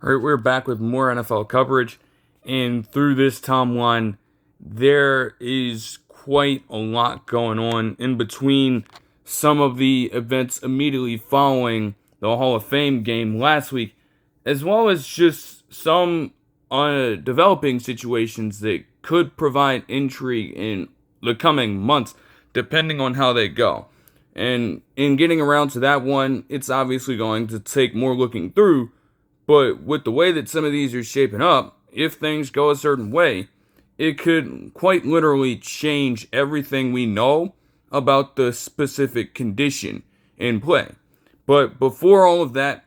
All right, we're back with more NFL coverage, and through this timeline, there is quite a lot going on in between some of the events immediately following the Hall of Fame game last week, as well as just some developing situations that could provide intrigue in the coming months, depending on how they go. And in getting around to that one, it's obviously going to take more looking through. But with the way that some of these are shaping up, if things go a certain way, it could quite literally change everything we know about the specific condition in play. But before all of that,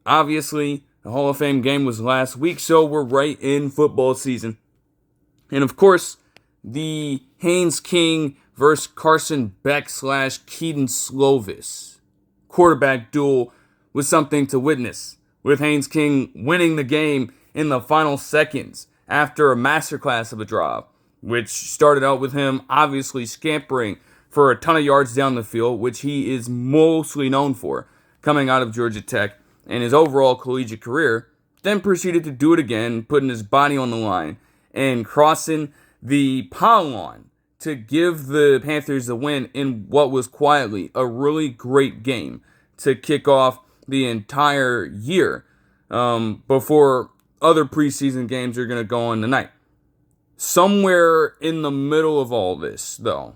obviously, the Hall of Fame game was last week, so we're right in football season. And of course, the Haynes King versus Carson Beck / Kedon Slovis quarterback duel was something to witness, with Haynes King winning the game in the final seconds after a masterclass of a drive, which started out with him obviously scampering for a ton of yards down the field, which he is mostly known for coming out of Georgia Tech and his overall collegiate career, then proceeded to do it again, putting his body on the line and crossing the pylon to give the Panthers the win in what was quietly a really great game to kick off the entire year before other preseason games are going to go on tonight. Somewhere in the middle of all this, though,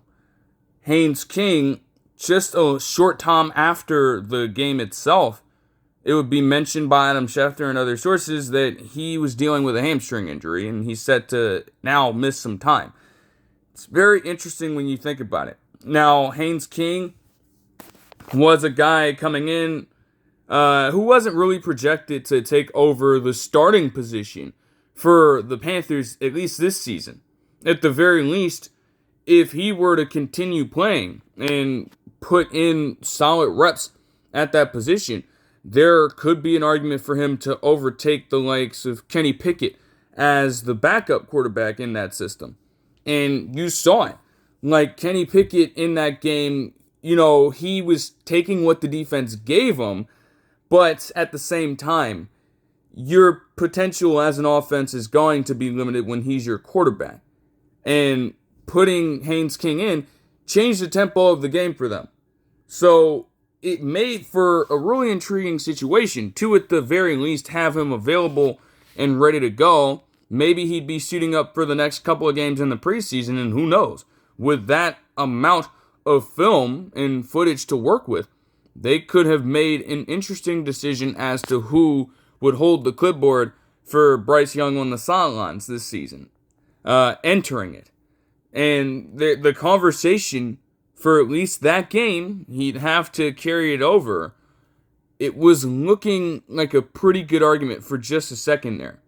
Haynes King, just a short time after the game itself, it would be mentioned by Adam Schefter and other sources that he was dealing with a hamstring injury and he's set to now miss some time. It's very interesting when you think about it. Now, Haynes King was a guy coming in who wasn't really projected to take over the starting position for the Panthers, at least this season. At the very least, if he were to continue playing and put in solid reps at that position, there could be an argument for him to overtake the likes of Kenny Pickett as the backup quarterback in that system. And you saw it. Like Kenny Pickett in that game, he was taking what the defense gave him, but at the same time, your potential as an offense is going to be limited when he's your quarterback. And putting Haynes King in changed the tempo of the game for them. So it made for a really intriguing situation to, at the very least, have him available and ready to go. Maybe he'd be suiting up for the next couple of games in the preseason, and who knows? With that amount of film and footage to work with, they could have made an interesting decision as to who would hold the clipboard for Bryce Young on the sidelines this season, entering it. And the conversation for at least that game, he'd have to carry it over. It was looking like a pretty good argument for just a second there.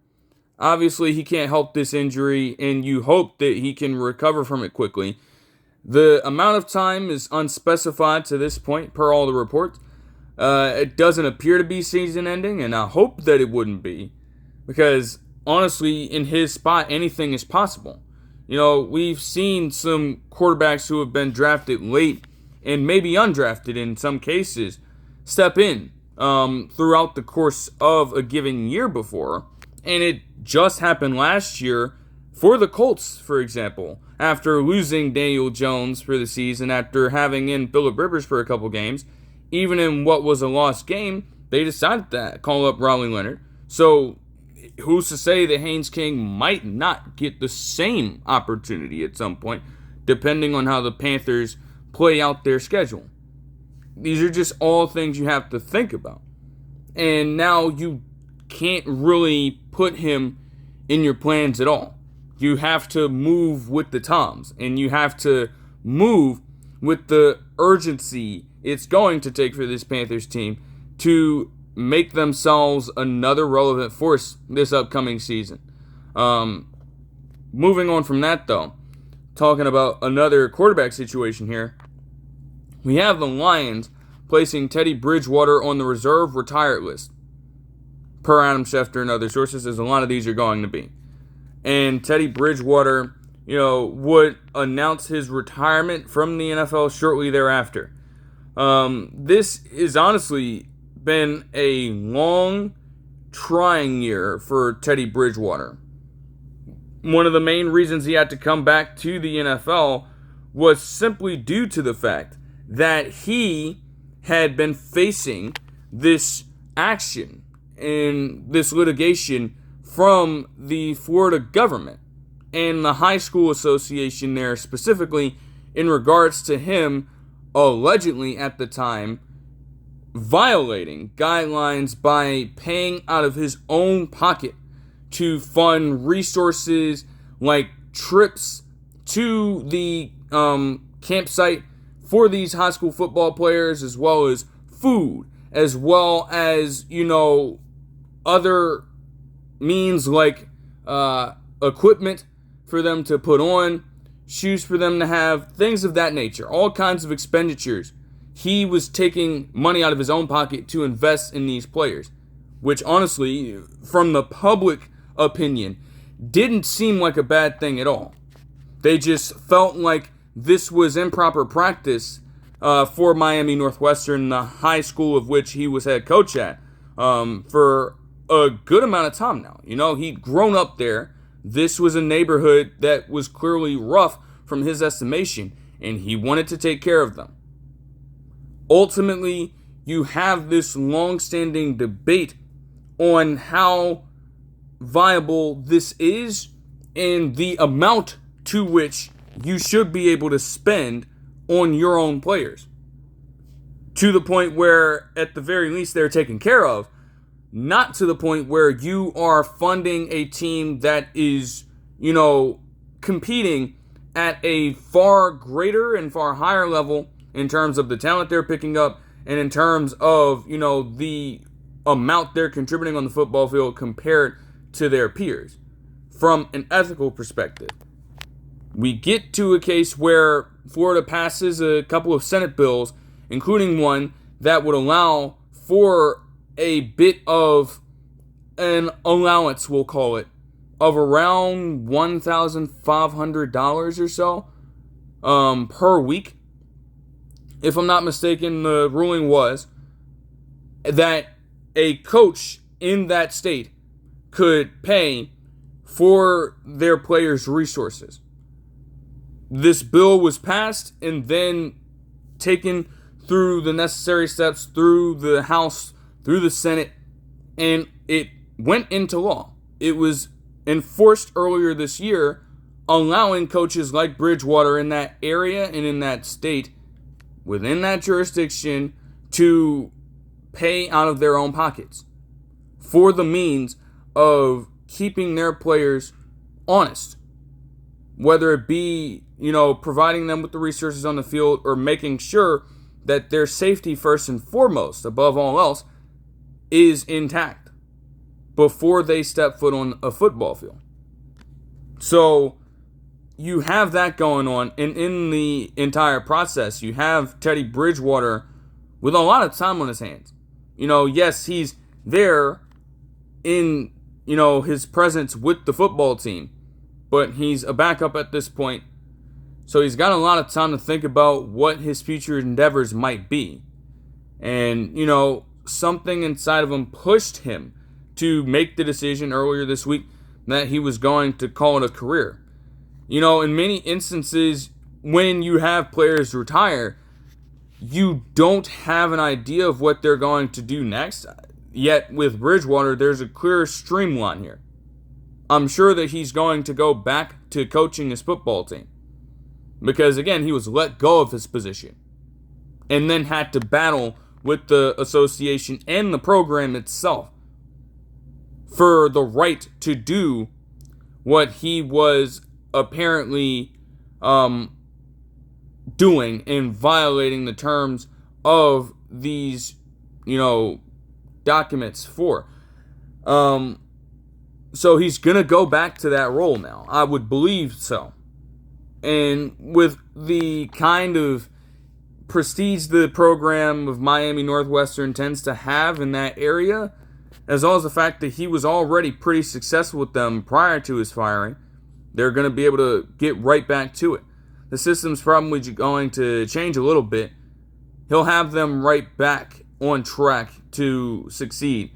Obviously, he can't help this injury, and you hope that he can recover from it quickly. The amount of time is unspecified to this point, per all the reports. It doesn't appear to be season-ending, and I hope that it wouldn't be, because honestly, in his spot, anything is possible. We've seen some quarterbacks who have been drafted late and maybe undrafted in some cases step in throughout the course of a given year before, and it just happened last year for the Colts, for example. After losing Daniel Jones for the season, after having in Phillip Rivers for a couple games, even in what was a lost game, they decided to call up Riley Leonard. So who's to say that Haynes King might not get the same opportunity at some point, depending on how the Panthers play out their schedule? These are just all things you have to think about. And now you can't really put him in your plans at all. You have to move with the times, and you have to move with the urgency it's going to take for this Panthers team to make themselves another relevant force this upcoming season. Moving on from that, though, talking about another quarterback situation here, we have the Lions placing Teddy Bridgewater on the reserve retired list. Per Adam Schefter and other sources, as a lot of these are going to be. And Teddy Bridgewater, would announce his retirement from the NFL shortly thereafter. This has honestly been a long trying year for Teddy Bridgewater. One of the main reasons he had to come back to the NFL was simply due to the fact that he had been facing this action and this litigation from the Florida government and the high school association there, specifically in regards to him allegedly at the time violating guidelines by paying out of his own pocket to fund resources like trips to the campsite for these high school football players, as well as food, as well as, other means like equipment for them to put on, shoes for them to have, things of that nature, all kinds of expenditures. He was taking money out of his own pocket to invest in these players, which honestly, from the public opinion, didn't seem like a bad thing at all. They just felt like this was improper practice for Miami Northwestern, the high school of which he was head coach at, for a good amount of time now. He'd grown up there. This was a neighborhood that was clearly rough from his estimation, and he wanted to take care of them. Ultimately, you have this long-standing debate on how viable this is and the amount to which you should be able to spend on your own players, to the point where, at the very least, they're taken care of, not to the point where you are funding a team that is, competing at a far greater and far higher level in terms of the talent they're picking up and in terms of, the amount they're contributing on the football field compared to their peers. From an ethical perspective, we get to a case where Florida passes a couple of Senate bills, including one that would allow for a bit of an allowance, we'll call it, of around $1,500 or so per week. If I'm not mistaken, the ruling was that a coach in that state could pay for their players' resources. This bill was passed and then taken through the necessary steps, through the House, through the Senate, and it went into law. It was enforced earlier this year, allowing coaches like Bridgewater in that area and in that state, within that jurisdiction, to pay out of their own pockets for the means of keeping their players honest, whether it be, providing them with the resources on the field or making sure that their safety, first and foremost, above all else, is intact before they step foot on a football field. So you have that going on, and in the entire process, you have Teddy Bridgewater with a lot of time on his hands. Yes, he's there in, his presence with the football team, but he's a backup at this point. So he's got a lot of time to think about what his future endeavors might be. And, something inside of him pushed him to make the decision earlier this week that he was going to call it a career. In many instances, when you have players retire, you don't have an idea of what they're going to do next. Yet with Bridgewater, there's a clear streamline here. I'm sure that he's going to go back to coaching his football team. Because, again, he was let go of his position and then had to battle with the association and the program itself for the right to do what he was apparently doing and violating the terms of these, documents for. So he's going to go back to that role now. I would believe so. And with the kind of prestige the program of Miami Northwestern tends to have in that area, as well as the fact that he was already pretty successful with them prior to his firing, they're going to be able to get right back to it. The system's probably going to change a little bit. He'll have them right back on track to succeed.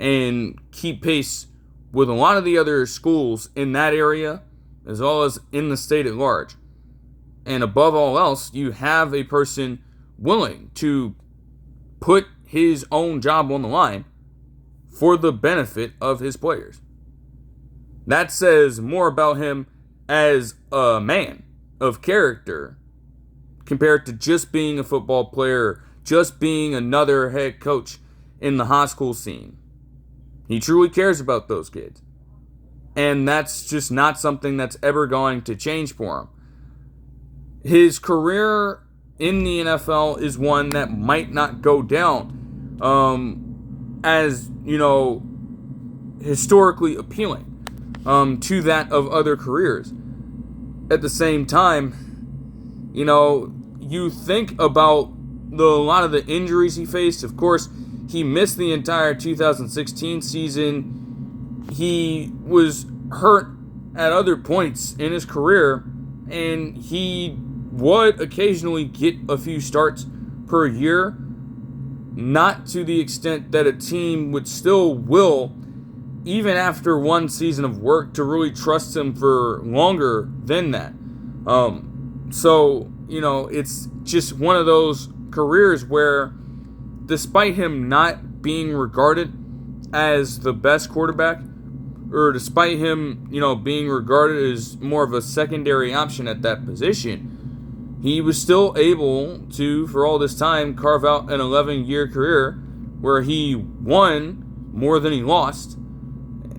and keep pace with a lot of the other schools in that area, as well as in the state at large. And above all else, you have a person willing to put his own job on the line for the benefit of his players. That says more about him as a man of character compared to just being a football player, just being another head coach in the high school scene. He truly cares about those kids. And that's just not something that's ever going to change for him. His career in the NFL is one that might not go down as, historically appealing to that of other careers. At the same time, you think about a lot of the injuries he faced. Of course, he missed the entire 2016 season. He was hurt at other points in his career, and he would occasionally get a few starts per year, not to the extent that a team would still will, even after one season of work, to really trust him for longer than that. It's just one of those careers where, despite him not being regarded as the best quarterback, or despite him, being regarded as more of a secondary option at that position, he was still able to, for all this time, carve out an 11-year career where he won more than he lost.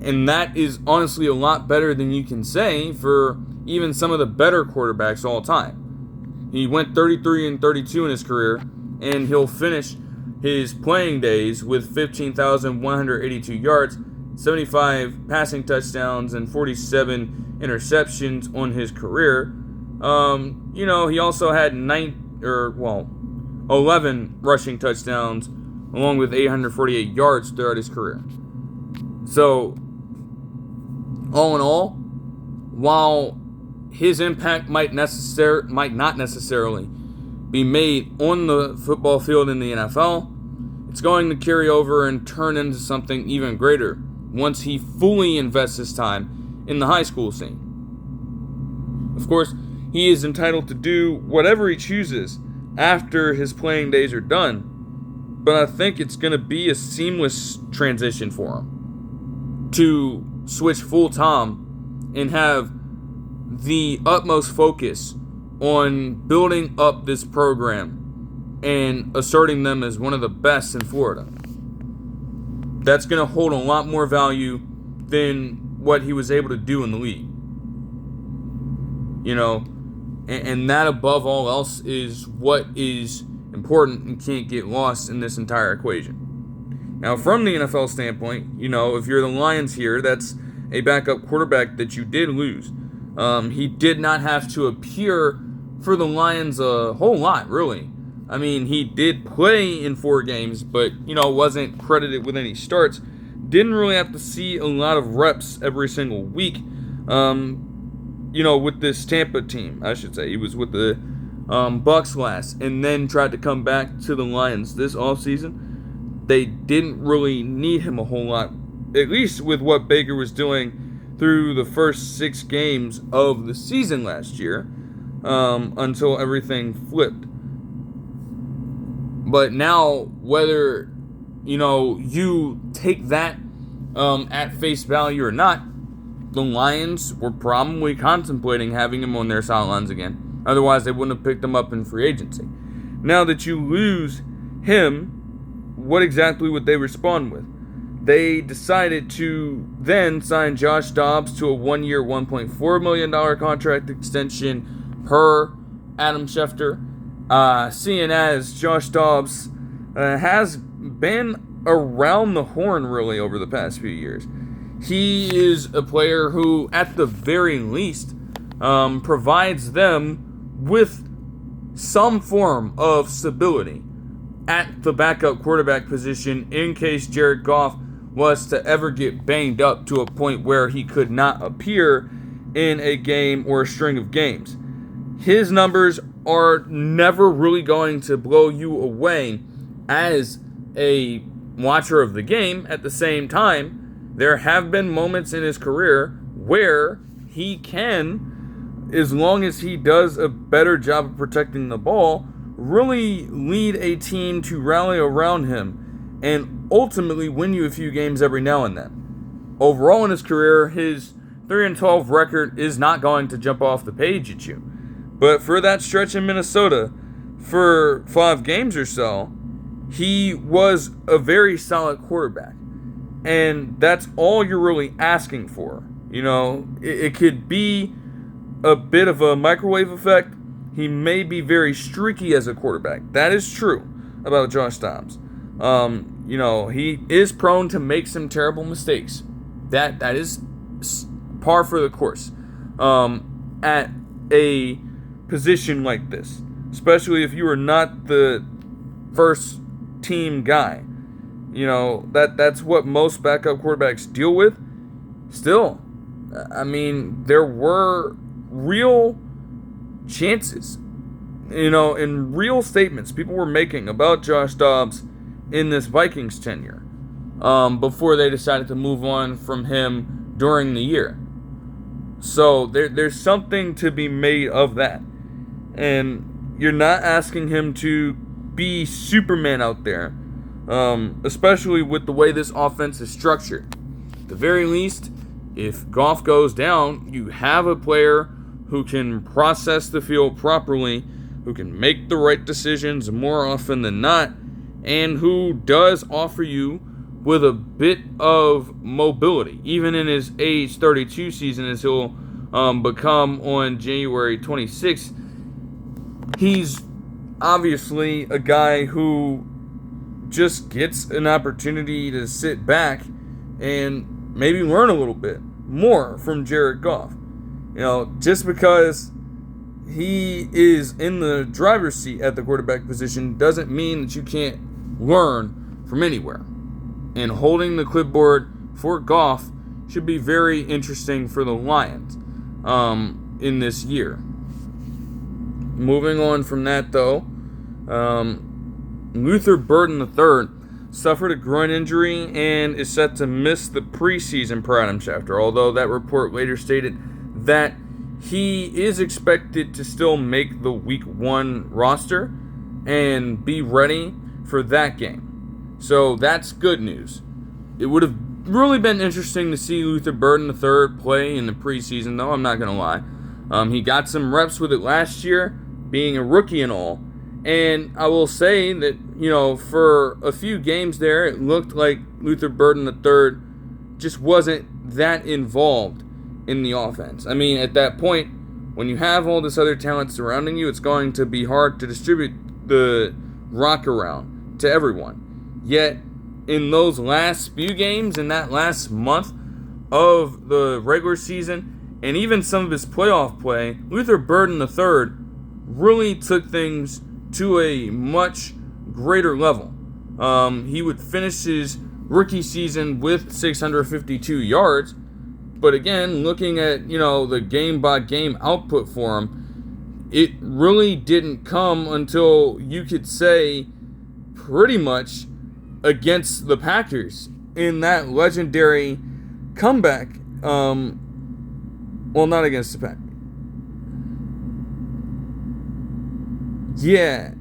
And that is honestly a lot better than you can say for even some of the better quarterbacks all time. He went 33-32 in his career, and he'll finish his playing days with 15,182 yards, 75 passing touchdowns, and 47 interceptions on his career. He also had 11 rushing touchdowns, along with 848 yards throughout his career. So, all in all, while his impact might not necessarily be made on the football field in the NFL, it's going to carry over and turn into something even greater once he fully invests his time in the high school scene. Of course, he is entitled to do whatever he chooses after his playing days are done, but I think it's going to be a seamless transition for him to switch full-time and have the utmost focus on building up this program and asserting them as one of the best in Florida. That's going to hold a lot more value than what he was able to do in the league. And that above all else is what is important and can't get lost in this entire equation. Now, from the NFL standpoint, if you're the Lions here, that's a backup quarterback that you did lose. He did not have to appear for the Lions a whole lot, really. I mean, he did play in 4 games, but, wasn't credited with any starts. Didn't really have to see a lot of reps every single week, with this Tampa team, I should say. He was with the Bucs last, and then tried to come back to the Lions this offseason. They didn't really need him a whole lot, at least with what Baker was doing through the first 6 games of the season last year, until everything flipped. But now, whether, you take that at face value or not, the Lions were probably contemplating having him on their sidelines again. Otherwise, they wouldn't have picked him up in free agency. Now that you lose him, what exactly would they respond with? They decided to then sign Josh Dobbs to a 1-year, $1.4 million contract extension per Adam Schefter. Seeing as Josh Dobbs has been around the horn really over the past few years. He is a player who, at the very least, provides them with some form of stability at the backup quarterback position in case Jared Goff was to ever get banged up to a point where he could not appear in a game or a string of games. His numbers are never really going to blow you away as a watcher of the game, at the same time, there have been moments in his career where he can, as long as he does a better job of protecting the ball, really lead a team to rally around him and ultimately win you a few games every now and then. Overall in his career, his 3-12 record is not going to jump off the page at you. But for that stretch in Minnesota, for 5 games or so, he was a very solid quarterback. And that's all you're really asking for. You know, it could be a bit of a microwave effect. He may be very streaky as a quarterback. That is true about Josh Dobbs. You know, he is prone to make some terrible mistakes. That is par for the course at a position like this, especially if you are not the first team guy. You know, that's what most backup quarterbacks deal with. Still, I mean, there were real chances, you know, and real statements people were making about Josh Dobbs in this Vikings tenure before they decided to move on from him during the year. So there's something to be made of that. And you're not asking him to be Superman out there, especially with the way this offense is structured. At the very least, if Goff goes down, you have a player who can process the field properly, who can make the right decisions more often than not, and who does offer you with a bit of mobility, even in his age 32 season, as he'll become on January 26th. He's obviously a guy who just gets an opportunity to sit back and maybe learn a little bit more from Jared Goff. You know, just because he is in the driver's seat at the quarterback position doesn't mean that you can't learn from anywhere. And holding the clipboard for Goff should be very interesting for the Lions in this year. Moving on from that, though, Luther Burden III suffered a groin injury and is set to miss the preseason per Adam Schefter, although that report later stated that he is expected to still make the Week 1 roster and be ready for that game. So that's good news. It would have really been interesting to see Luther Burden III play in the preseason, though, I'm not going to lie. He got some reps with it last year, being a rookie and all. And I will say that, you know, for a few games there, it looked like Luther Burden III just wasn't that involved in the offense. I mean, at that point, when you have all this other talent surrounding you, it's going to be hard to distribute the rock around to everyone. Yet, in those last few games, in that last month of the regular season, and even some of his playoff play, Luther Burden III really took things to a much greater level. He would finish his rookie season with 652 yards, but again, looking at, you know, the game-by-game output for him, it really didn't come until, you could say, pretty much against the Packers in that legendary comeback. Well, not against the Packers. Yeah.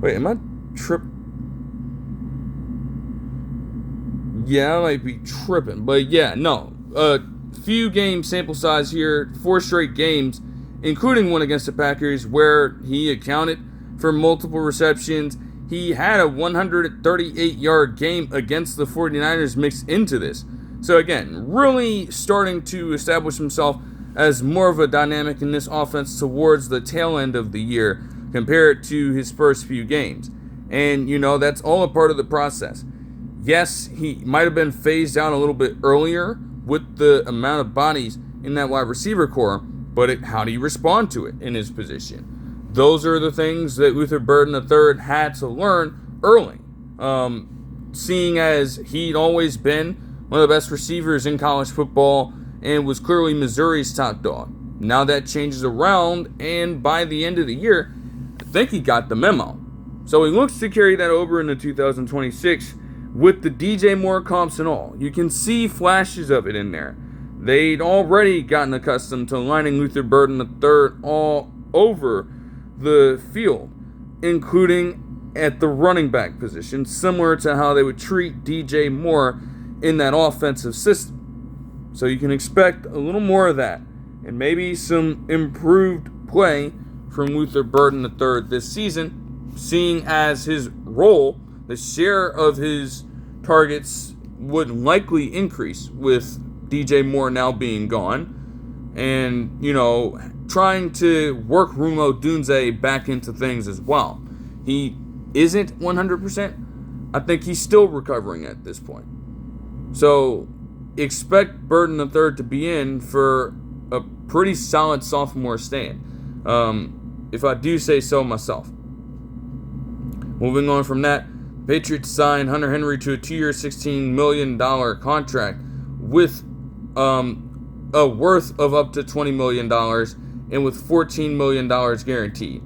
Wait, am I Yeah, I might be tripping. But yeah, no. Few game sample size here. 4 straight games, including one against the Packers, where he accounted for multiple receptions. He had a 138-yard game against the 49ers mixed into this. So again, really starting to establish himself as more of a dynamic in this offense towards the tail end of the year compared to his first few games. And, you know, that's all a part of the process. Yes, he might have been phased out a little bit earlier with the amount of bodies in that wide receiver core, but how do you respond to it in his position? Those are the things that Luther Burden III had to learn early, seeing as he'd always been one of the best receivers in college football and was clearly Missouri's top dog. Now that changes around, and by the end of the year, I think he got the memo. So he looks to carry that over into 2026 with the DJ Moore comps and all. You can see flashes of it in there. They'd already gotten accustomed to lining Luther Burden III all over the field, including at the running back position, similar to how they would treat DJ Moore in that offensive system. So you can expect a little more of that, and maybe some improved play from Luther Burden III this season, seeing as his role, the share of his targets would likely increase with DJ Moore now being gone, and, trying to work Remo Odunze back into things as well. He isn't 100%. I think he's still recovering at this point. So expect Burden III to be in for a pretty solid sophomore stand, if I do say so myself. Moving on from that, Patriots signed Hunter Henry to a 2-year, $16 million contract with a worth of up to $20 million and with $14 million guaranteed.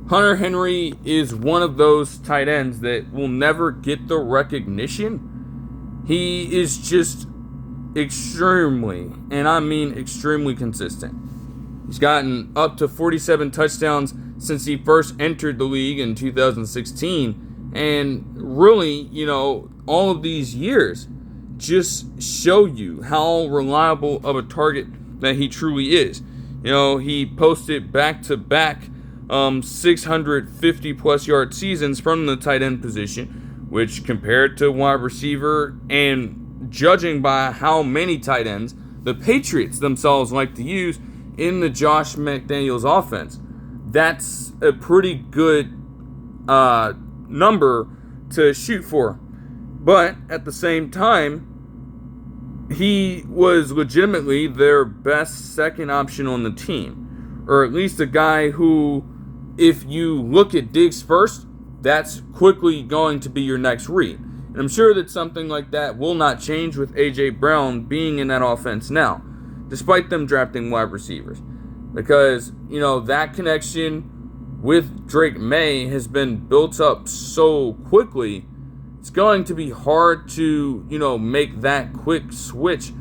Hunter Henry is one of those tight ends that will never get the recognition. He is just extremely, and I mean extremely consistent. He's gotten up to 47 touchdowns since he first entered the league in 2016. And really, all of these years just show you how reliable of a target that he truly is. He posted back-to-back 650-plus yard seasons from the tight end position, which compared to wide receiver and judging by how many tight ends the Patriots themselves like to use in the Josh McDaniels offense, that's a pretty good number to shoot for. But at the same time, he was legitimately their best second option on the team, or at least a guy who, if you look at Diggs first, that's quickly going to be your next read. And I'm sure that something like that will not change with A.J. Brown being in that offense now, despite them drafting wide receivers. Because, that connection with Drake May has been built up so quickly, it's going to be hard to, make that quick switch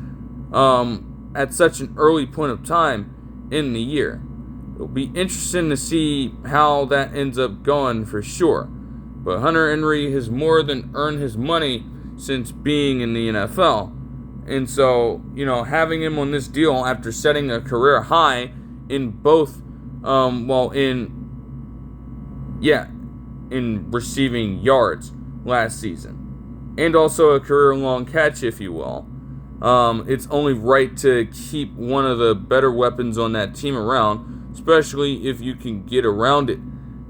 at such an early point of time in the year. It'll be interesting to see how that ends up going for sure. But Hunter Henry has more than earned his money since being in the NFL. And so, having him on this deal after setting a career high in both, in receiving yards last season, and also a career-long catch, if you will, it's only right to keep one of the better weapons on that team around, especially if you can get around it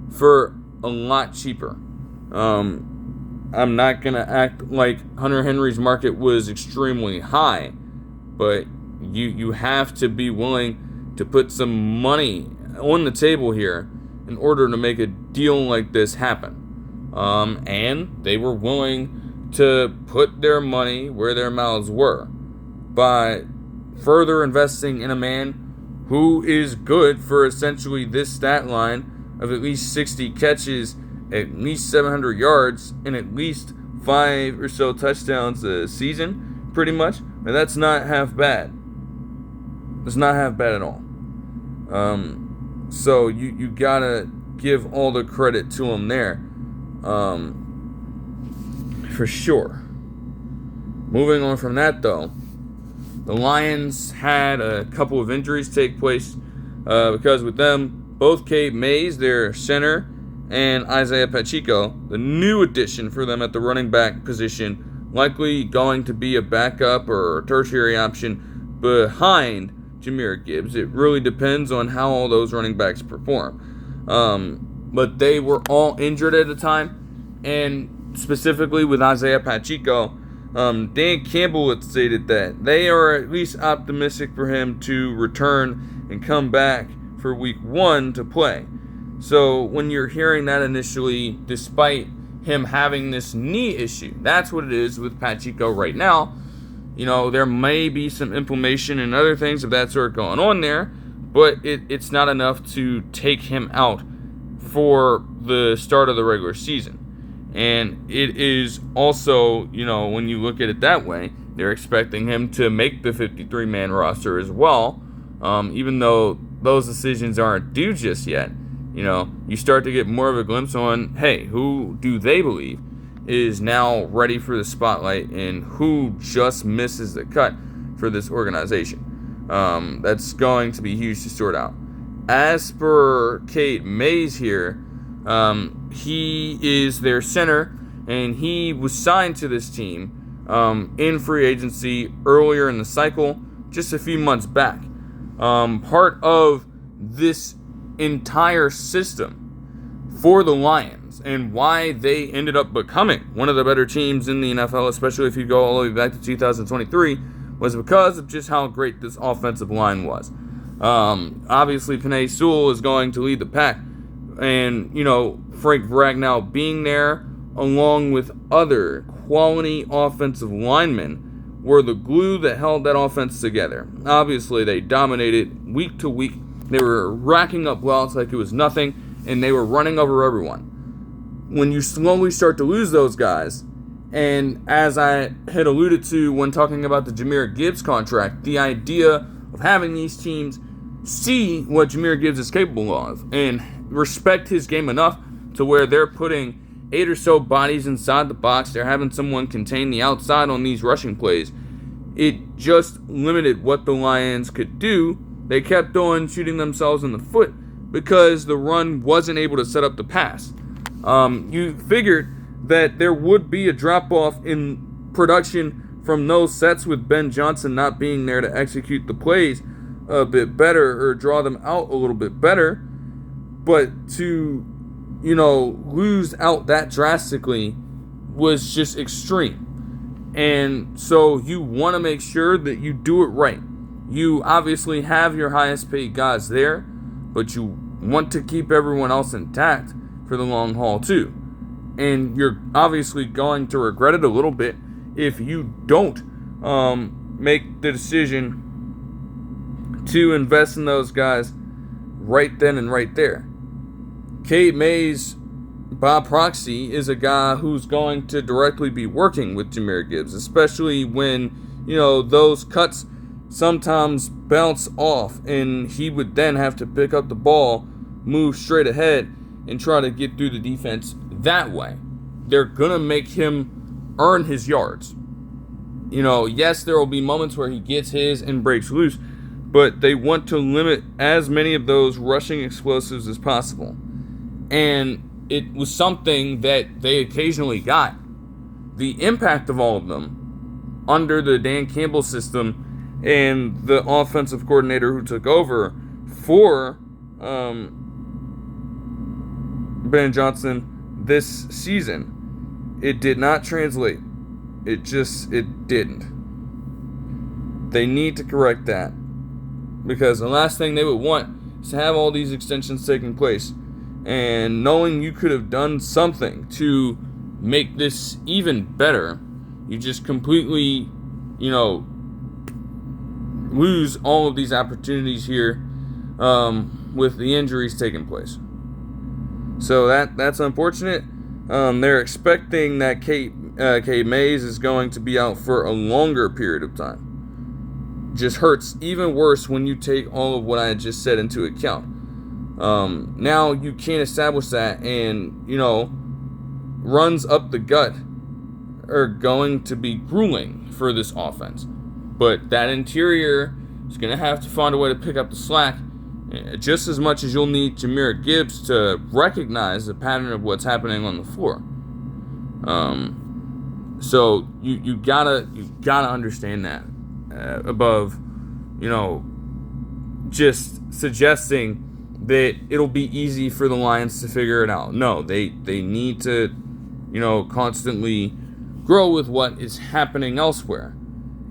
for a lot cheaper. I'm not going to act like Hunter Henry's market was extremely high, but you have to be willing to put some money on the table here in order to make a deal like this happen. And they were willing to put their money where their mouths were by further investing in a man who is good for essentially this stat line of at least 60 catches, at least 700 yards, and at least 5 or so touchdowns a season, pretty much. And that's not half bad. It's not half bad at all. So you gotta give all the credit to him there, for sure. Moving on from that, though, the Lions had a couple of injuries take place because with them, both Cade Mays, their center, and Isiah Pacheco, the new addition for them at the running back position, likely going to be a backup or a tertiary option behind Jahmyr Gibbs. It really depends on how all those running backs perform. But they were all injured at the time, and specifically with Isiah Pacheco, Dan Campbell had stated that they are at least optimistic for him to return and come back for week 1 to play. So when you're hearing that initially, despite him having this knee issue, that's what it is with Pacheco right now. There may be some inflammation and other things of that sort going on there, but it's not enough to take him out for the start of the regular season. And it is also, when you look at it that way, they're expecting him to make the 53-man roster as well, even though those decisions aren't due just yet. You start to get more of a glimpse on, hey, who do they believe is now ready for the spotlight and who just misses the cut for this organization. That's going to be huge to sort out. As for Cade Mays here, he is their center, and he was signed to this team in free agency earlier in the cycle, just a few months back. Part of this entire system for the Lions and why they ended up becoming one of the better teams in the NFL, especially if you go all the way back to 2023, was because of just how great this offensive line was. Obviously, Penei Sewell is going to lead the pack. And, Frank Ragnow being there, along with other quality offensive linemen, were the glue that held that offense together. Obviously, they dominated week to week. They were racking up blocks like it was nothing, and they were running over everyone. When you slowly start to lose those guys, and as I had alluded to when talking about the Jahmyr Gibbs contract, the idea of having these teams see what Jahmyr Gibbs is capable of and respect his game enough to where they're putting 8 or so bodies inside the box. They're having someone contain the outside on these rushing plays. It just limited what the Lions could do. They kept on shooting themselves in the foot because the run wasn't able to set up the pass. You figured that there would be a drop-off in production from those sets with Ben Johnson not being there to execute the plays a bit better or draw them out a little bit better. But to, lose out that drastically was just extreme. And so you want to make sure that you do it right. You obviously have your highest paid guys there, but you want to keep everyone else intact for the long haul too. And you're obviously going to regret it a little bit if you don't make the decision to invest in those guys right then and right there. Cade Mays, by proxy, is a guy who's going to directly be working with Jahmyr Gibbs, especially when, those cuts sometimes bounce off and he would then have to pick up the ball, move straight ahead, and try to get through the defense that way. They're going to make him earn his yards. Yes, there will be moments where he gets his and breaks loose, but they want to limit as many of those rushing explosives as possible. And it was something that they occasionally got. The impact of all of them under the Dan Campbell system and the offensive coordinator who took over for Ben Johnson this season, it did not translate. It didn't. They need to correct that, because the last thing they would want is to have all these extensions taking place and knowing you could have done something to make this even better, you just completely, lose all of these opportunities here with the injuries taking place. So that's unfortunate. They're expecting that Cade Mays is going to be out for a longer period of time. Just hurts even worse when you take all of what I just said into account. Now you can't establish that, and runs up the gut are going to be grueling for this offense. But that interior is going to have to find a way to pick up the slack, just as much as you'll need Jahmyr Gibbs to recognize the pattern of what's happening on the floor. So you gotta understand that above, just suggesting that it'll be easy for the Lions to figure it out. No, they need to, constantly grow with what is happening elsewhere.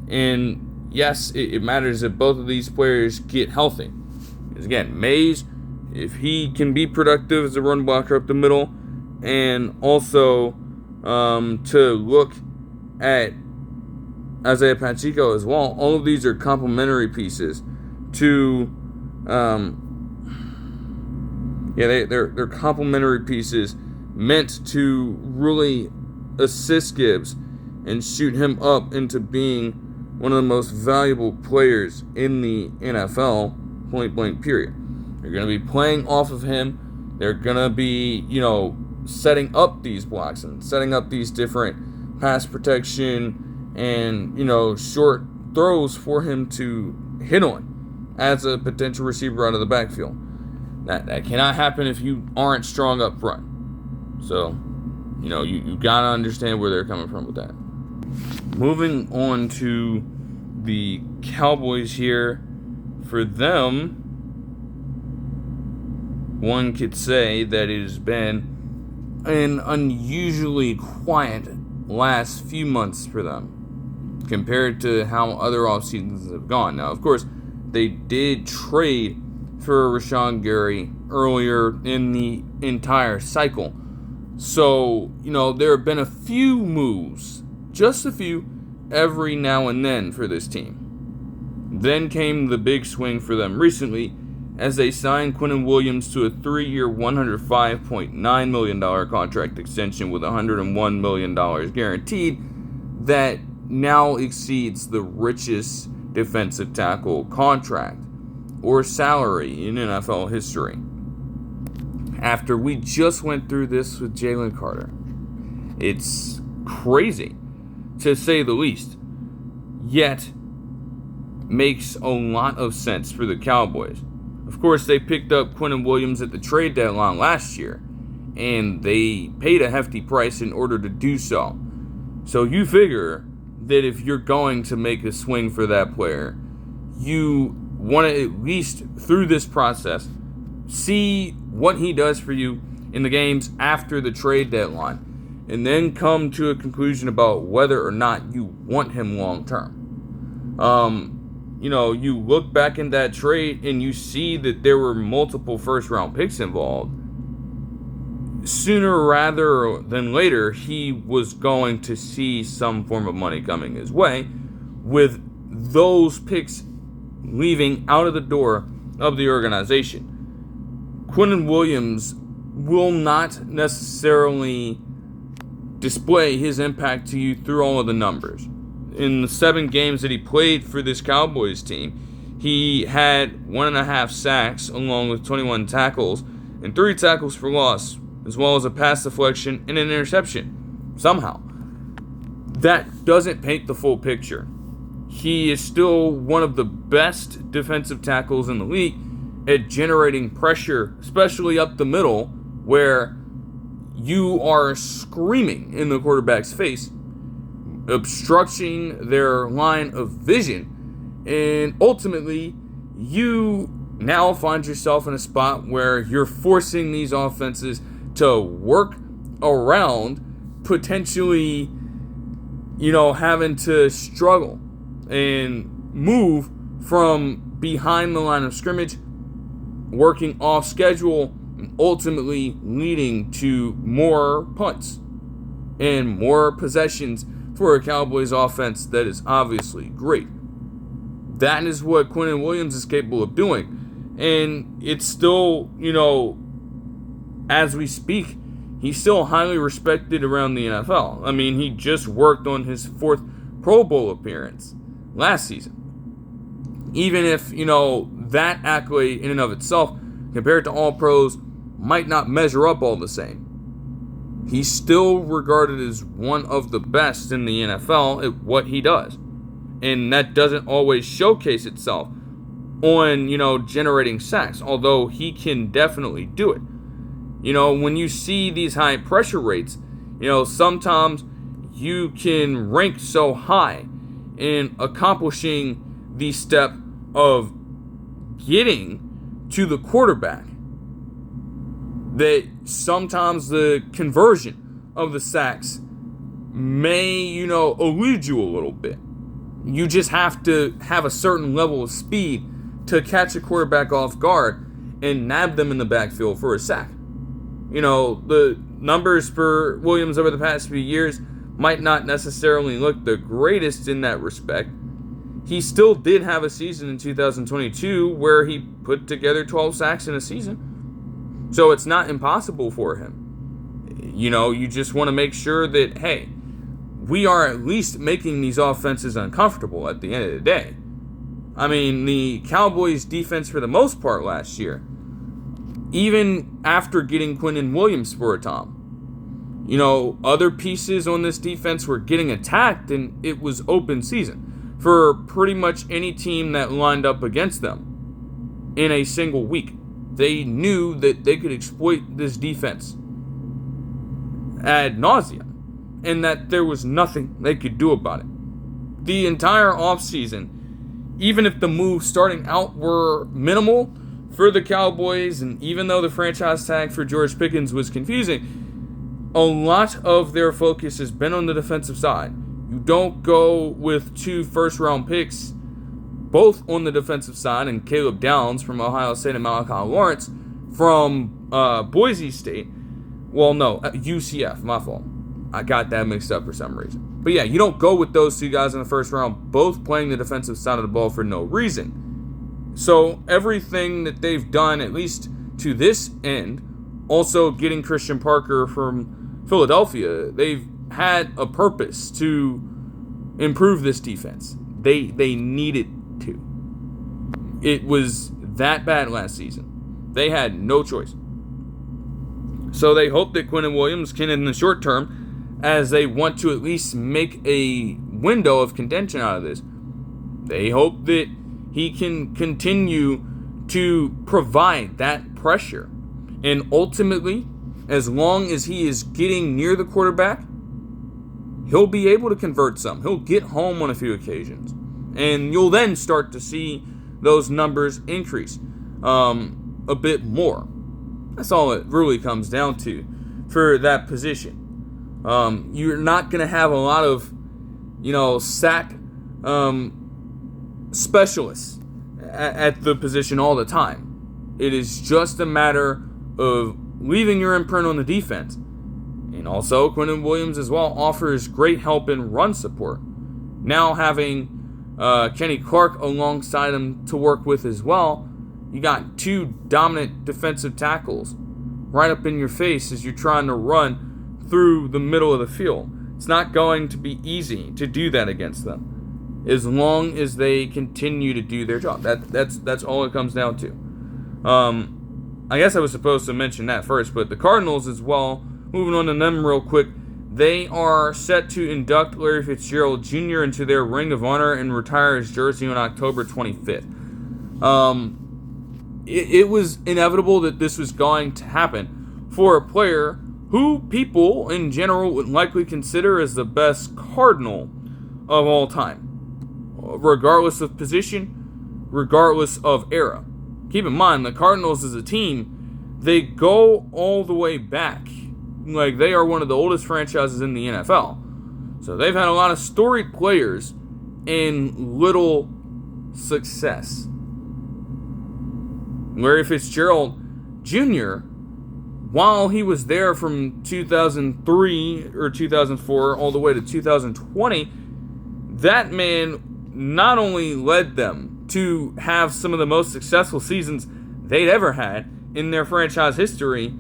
And yes, it matters that both of these players get healthy. Because again, Mays, if he can be productive as a run blocker up the middle, and also to look at Isiah Pacheco as well, all of these are complementary pieces to Yeah, they're complementary pieces meant to really assist Gibbs and shoot him up into being one of the most valuable players in the NFL, point blank period. They're going to be playing off of him. They're going to be, setting up these blocks and setting up these different pass protection and, short throws for him to hit on as a potential receiver out of the backfield. That cannot happen if you aren't strong up front. So, you got to understand where they're coming from with that. Moving on to the Cowboys here. For them, one could say that it has been an unusually quiet last few months for them compared to how other off seasons have gone. Now, of course, they did trade for Rashawn Gary earlier in the entire cycle. So, there have been a few moves, just a few, every now and then for this team. Then came the big swing for them recently as they signed Quinnen Williams to a 3-year, $105.9 million contract extension with $101 million guaranteed that now exceeds the richest defensive tackle contract or salary in NFL history. After we just went through this with Jalen Carter. It's crazy, to say the least, yet makes a lot of sense for the Cowboys. Of course, they picked up Quinnen Williams at the trade deadline last year, and they paid a hefty price in order to do so. So you figure that if you're going to make a swing for that player, you want to at least, through this process, see what he does for you in the games after the trade deadline, and then come to a conclusion about whether or not you want him long term. You look back in that trade and you see that there were multiple first round picks involved. Sooner rather than later, he was going to see some form of money coming his way, with those picks leaving out of the door of the organization. Quinnen Williams will not necessarily display his impact to you through all of the numbers. In the 7 games that he played for this Cowboys team, he had 1.5 sacks along with 21 tackles and 3 tackles for loss, as well as a pass deflection and an interception. Somehow. That doesn't paint the full picture. He is still one of the best defensive tackles in the league at generating pressure, especially up the middle, where you are screaming in the quarterback's face, obstructing their line of vision, and ultimately you now find yourself in a spot where you're forcing these offenses to work around potentially, having to struggle and move from behind the line of scrimmage, working off schedule, and ultimately leading to more punts and more possessions for a Cowboys offense that is obviously great. That is what Quinnen Williams is capable of doing. And it's still, as we speak, he's still highly respected around the NFL. I mean, he just worked on his 4th Pro Bowl appearance last season. Even if, that accolade in and of itself, compared to all pros, might not measure up all the same. He's still regarded as one of the best in the NFL at what he does. And that doesn't always showcase itself on, generating sacks, although he can definitely do it. When you see these high pressure rates, sometimes you can rank so high in accomplishing the step of getting to the quarterback that sometimes the conversion of the sacks may, elude you a little bit. You just have to have a certain level of speed to catch a quarterback off guard and nab them in the backfield for a sack. The numbers for Williams over the past few years might not necessarily look the greatest in that respect. He still did have a season in 2022 where he put together 12 sacks in a season. So it's not impossible for him. You just want to make sure that, hey, we are at least making these offenses uncomfortable at the end of the day. I mean, the Cowboys' defense for the most part last year, even after getting Quinnen Williams for a time, other pieces on this defense were getting attacked, and it was open season for pretty much any team that lined up against them in a single week. They knew that they could exploit this defense ad nauseum, and that there was nothing they could do about it. The entire offseason, even if the moves starting out were minimal for the Cowboys, and even though the franchise tag for George Pickens was confusing, a lot of their focus has been on the defensive side. You don't go with 2 first-round picks, both on the defensive side, and Caleb Downs from Ohio State and Malachi Lawrence from Boise State. Well, no, UCF, my fault. I got that mixed up for some reason. But yeah, you don't go with those 2 guys in the first round, both playing the defensive side of the ball for no reason. So everything that they've done, at least to this end, also getting Christian Parker from Philadelphia, they've had a purpose to improve this defense. They needed to. It was that bad last season. They had no choice. So they hope that Quinnen Williams can, in the short term, as they want to at least make a window of contention out of this, they hope that he can continue to provide that pressure. And ultimately, as long as he is getting near the quarterback, he'll be able to convert some. He'll get home on a few occasions. And you'll then start to see those numbers increase a bit more. That's all it really comes down to for that position. You're not going to have a lot of, sack specialists at the position all the time. It is just a matter of leaving your imprint on the defense. And also, Quinnen Williams as well offers great help in run support. Now having Kenny Clark alongside him to work with as well, you got 2 dominant defensive tackles right up in your face as you're trying to run through the middle of the field. It's not going to be easy to do that against them, as long as they continue to do their job. That's all it comes down to. I guess I was supposed to mention that first, but the Cardinals as well, moving on to them real quick, they are set to induct Larry Fitzgerald Jr. into their Ring of Honor and retire his jersey on October 25th. It was inevitable that this was going to happen for a player who people in general would likely consider as the best Cardinal of all time, regardless of position, regardless of era. Keep in mind, the Cardinals as a team, they go all the way back. Like, they are one of the oldest franchises in the NFL. So they've had a lot of storied players and little success. Larry Fitzgerald Jr., while he was there from 2003 or 2004 all the way to 2020, that man not only led them to have some of the most successful seasons they'd ever had in their franchise history,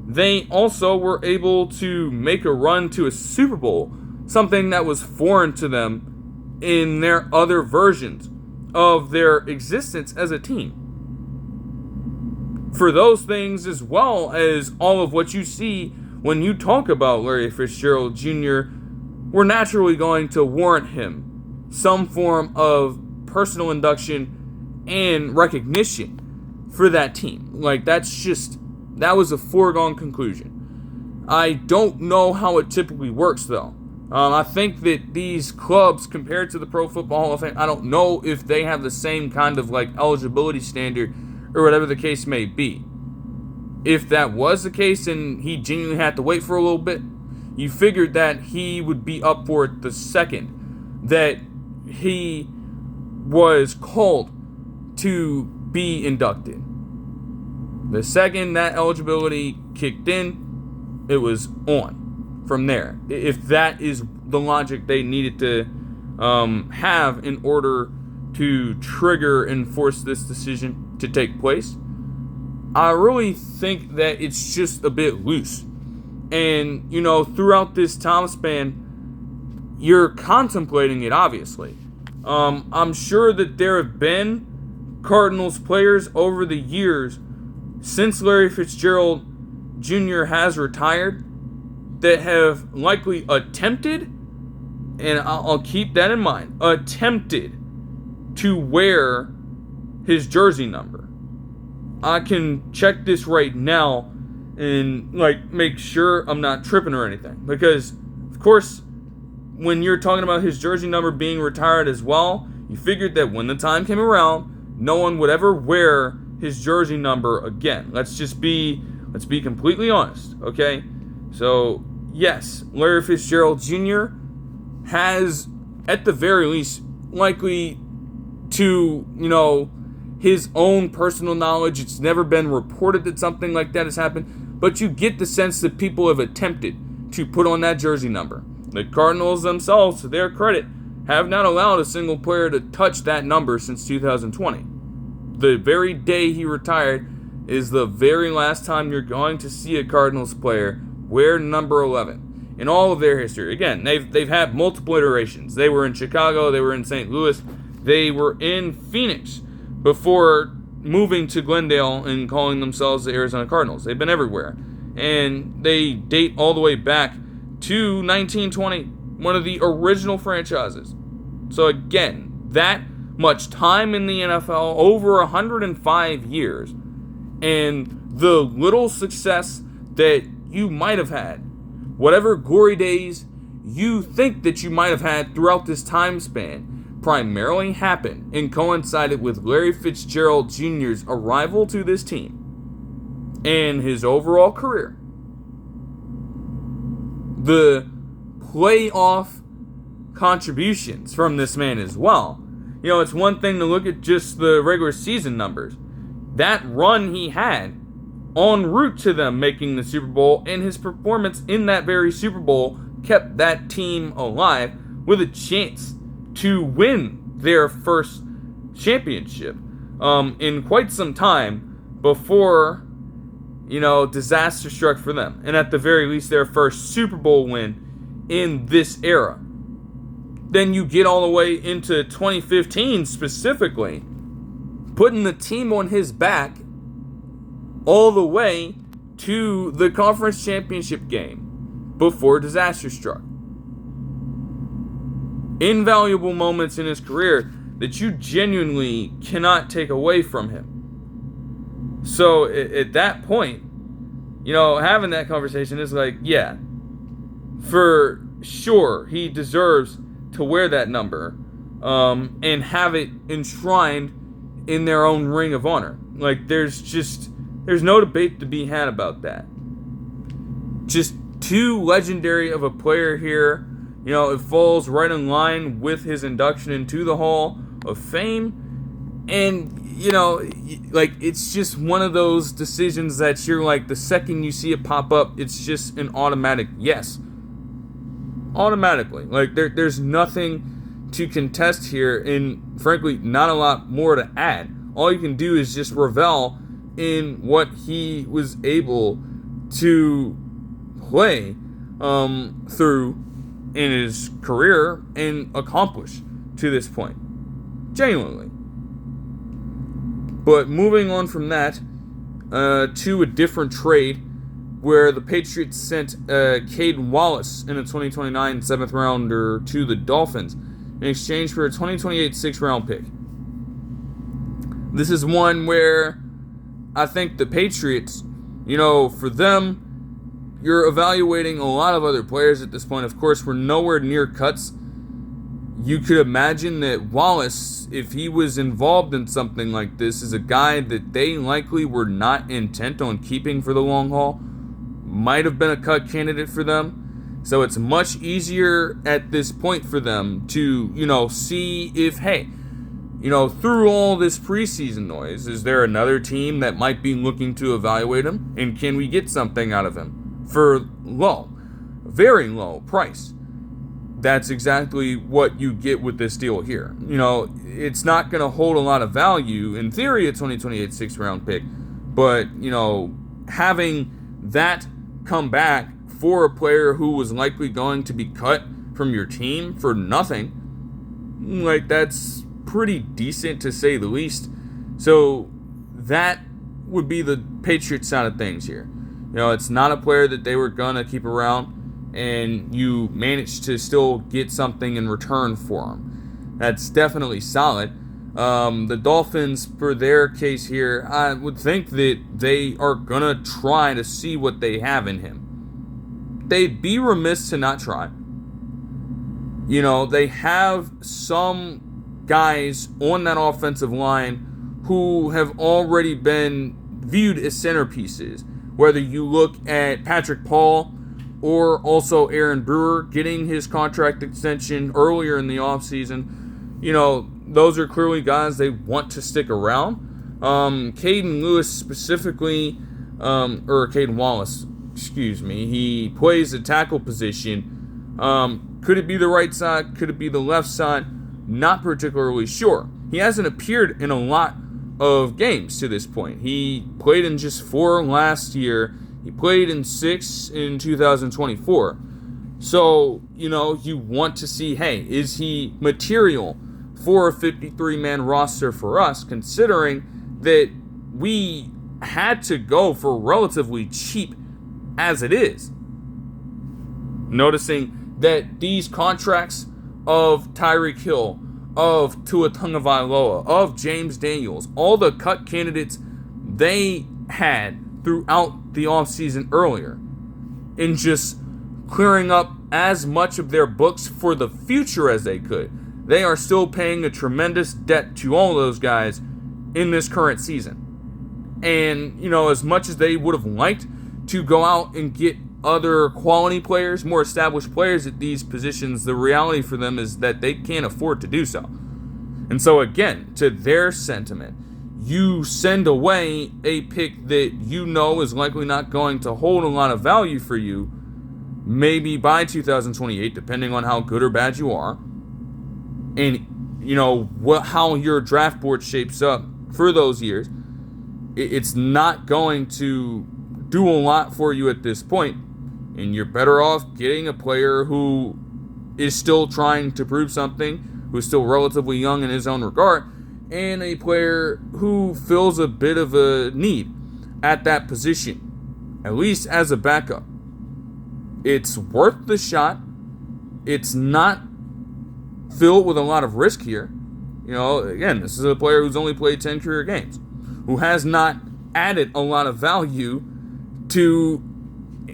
they also were able to make a run to a Super Bowl, something that was foreign to them in their other versions of their existence as a team. For those things, as well as all of what you see when you talk about Larry Fitzgerald Jr., we're naturally going to warrant him some form of personal induction and recognition for that team. Like, that was a foregone conclusion. I don't know how it typically works, though. I think that these clubs, compared to the Pro Football Hall of Fame, I don't know if they have the same kind of eligibility standard or whatever the case may be. If that was the case and he genuinely had to wait for a little bit, you figured that he would be up for it the second that he was called to be inducted. The second that eligibility kicked in, it was on from there. If that is the logic they needed to have in order to trigger and force this decision to take place, I really think that it's just a bit loose. And, throughout this time span, you're contemplating it, obviously. I'm sure that there have been Cardinals players over the years since Larry Fitzgerald Jr. has retired that have likely attempted, and I'll keep that in mind, attempted to wear his jersey number. I can check this right now and make sure I'm not tripping or anything, because of course when you're talking about his jersey number being retired as well, you figured that when the time came around, no one would ever wear his jersey number again. Let's be completely honest, okay? So yes, Larry Fitzgerald Jr. has, at the very least, likely to, his own personal knowledge, it's never been reported that something like that has happened, but you get the sense that people have attempted to put on that jersey number. The Cardinals themselves, to their credit, have not allowed a single player to touch that number since 2020. The very day he retired is the very last time you're going to see a Cardinals player wear number 11 in all of their history. Again, they've had multiple iterations. They were in Chicago, they were in St. Louis, they were in Phoenix before moving to Glendale and calling themselves the Arizona Cardinals. They've been everywhere. And they date all the way back to 1920, one of the original franchises. So again, that much time in the NFL, over 105 years, and the little success that you might have had, whatever glory days you think that you might have had throughout this time span, primarily happened and coincided with Larry Fitzgerald Jr.'s arrival to this team and his overall career. The playoff contributions from this man as well. It's one thing to look at just the regular season numbers. That run he had en route to them making the Super Bowl, and his performance in that very Super Bowl kept that team alive with a chance to win their first championship in quite some time before disaster struck for them, and at the very least their first Super Bowl win in this era. Then you get all the way into 2015 specifically, putting the team on his back all the way to the conference championship game before disaster struck. Invaluable moments in his career that you genuinely cannot take away from him. So at that point, having that conversation is yeah, for sure he deserves to wear that number and have it enshrined in their own ring of honor. There's no debate to be had about that. Just too legendary of a player here. It falls right in line with his induction into the Hall of Fame. And, it's just one of those decisions that you're the second you see it pop up, it's just an automatic yes. Automatically. There's nothing to contest here, and frankly, not a lot more to add. All you can do is just revel in what he was able to play through in his career and accomplish to this point. Genuinely. But moving on from that to a different trade where the Patriots sent Caedan Wallace in a 2029 7th rounder to the Dolphins in exchange for a 2028 6th round pick. This is one where I think the Patriots, for them, you're evaluating a lot of other players at this point. Of course, we're nowhere near cuts. You could imagine that Wallace, if he was involved in something like this, is a guy that they likely were not intent on keeping for the long haul. Might have been a cut candidate for them. So it's much easier at this point for them to, see if, hey, through all this preseason noise, is there another team that might be looking to evaluate him? And can we get something out of him for low, very low price? That's exactly what you get with this deal here. It's not going to hold a lot of value, in theory, a 2028 6th round pick, But, having that come back for a player who was likely going to be cut from your team for nothing, that's pretty decent to say the least. So that would be the Patriots side of things here. It's not a player that they were going to keep around, and you managed to still get something in return for him. That's definitely solid. The Dolphins, for their case here, I would think that they are going to try to see what they have in him. They'd be remiss to not try. They have some guys on that offensive line who have already been viewed as centerpieces. Whether you look at Patrick Paul or also Aaron Brewer getting his contract extension earlier in the offseason, those are clearly guys they want to stick around. Caedan Lewis specifically, or Caedan Wallace, he plays the tackle position. Could it be the right side? Could it be the left side? Not particularly sure. He hasn't appeared in a lot of games to this point. He played in just 4 last year. He played in 6 in 2024. So, you want to see, hey, is he material for a 53-man roster for us, considering that we had to go for relatively cheap as it is. Noticing that these contracts of Tyreek Hill, of Tua Tagovailoa, of James Daniels, all the cut candidates they had throughout the offseason earlier, in just clearing up as much of their books for the future as they could. They are still paying a tremendous debt to all those guys in this current season. And, as much as they would have liked to go out and get other quality players, more established players at these positions, the reality for them is that they can't afford to do so. And so again, to their sentiment, you send away a pick that is likely not going to hold a lot of value for you, maybe by 2028, depending on how good or bad you are, and how your draft board shapes up for those years. It's not going to do a lot for you at this point, and you're better off getting a player who is still trying to prove something, who's still relatively young in his own regard, and a player who fills a bit of a need at that position, at least as a backup. It's worth the shot. It's not filled with a lot of risk here. Again, this is a player who's only played 10 career games, who has not added a lot of value to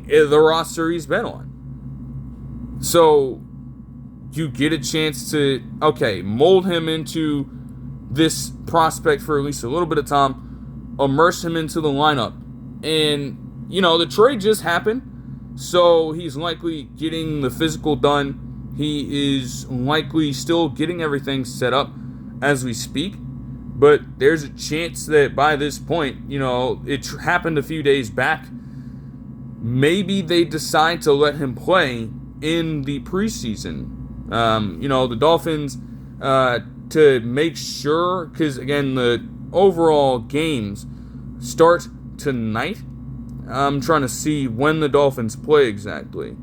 the roster he's been on. So you get a chance to, mold him into this prospect for at least a little bit of time, immerse him into the lineup. And, the trade just happened, so he's likely getting the physical done. He is likely still getting everything set up as we speak. But there's a chance that by this point, it happened a few days back, maybe they decide to let him play in the preseason. The Dolphins, to make sure, because again, the overall games start tonight. I'm trying to see when the Dolphins play exactly.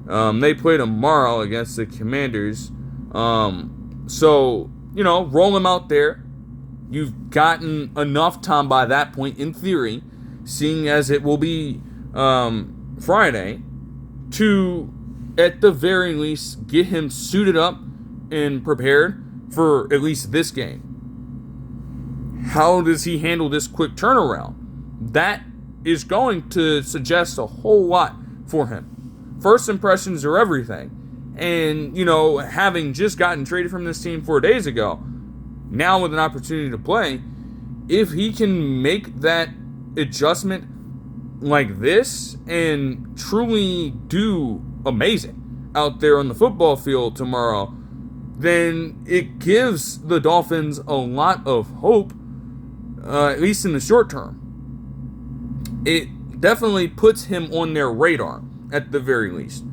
They play tomorrow against the Commanders. So, roll them out there. You've gotten enough time by that point, in theory, seeing as it will be Friday, to, at the very least, get him suited up and prepared for at least this game. How does he handle this quick turnaround? That is going to suggest a whole lot for him. First impressions are everything. And, having just gotten traded from this team 4 days ago, now with an opportunity to play, if he can make that adjustment like this and truly do amazing out there on the football field tomorrow, then it gives the Dolphins a lot of hope, at least in the short term. It definitely puts him on their radar, at the very least.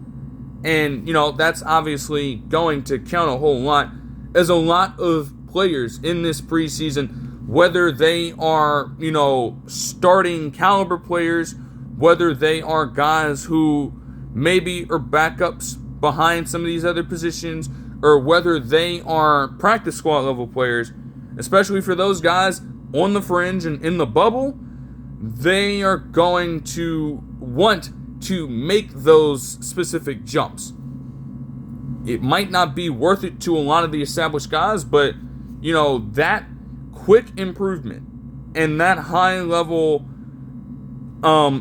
And, that's obviously going to count a whole lot, as a lot of players in this preseason whether they are, starting caliber players, whether they are guys who maybe are backups behind some of these other positions, or whether they are practice squad level players, especially for those guys on the fringe and in the bubble, they are going to want to make those specific jumps. It might not be worth it to a lot of the established guys, but, that quick improvement and that high level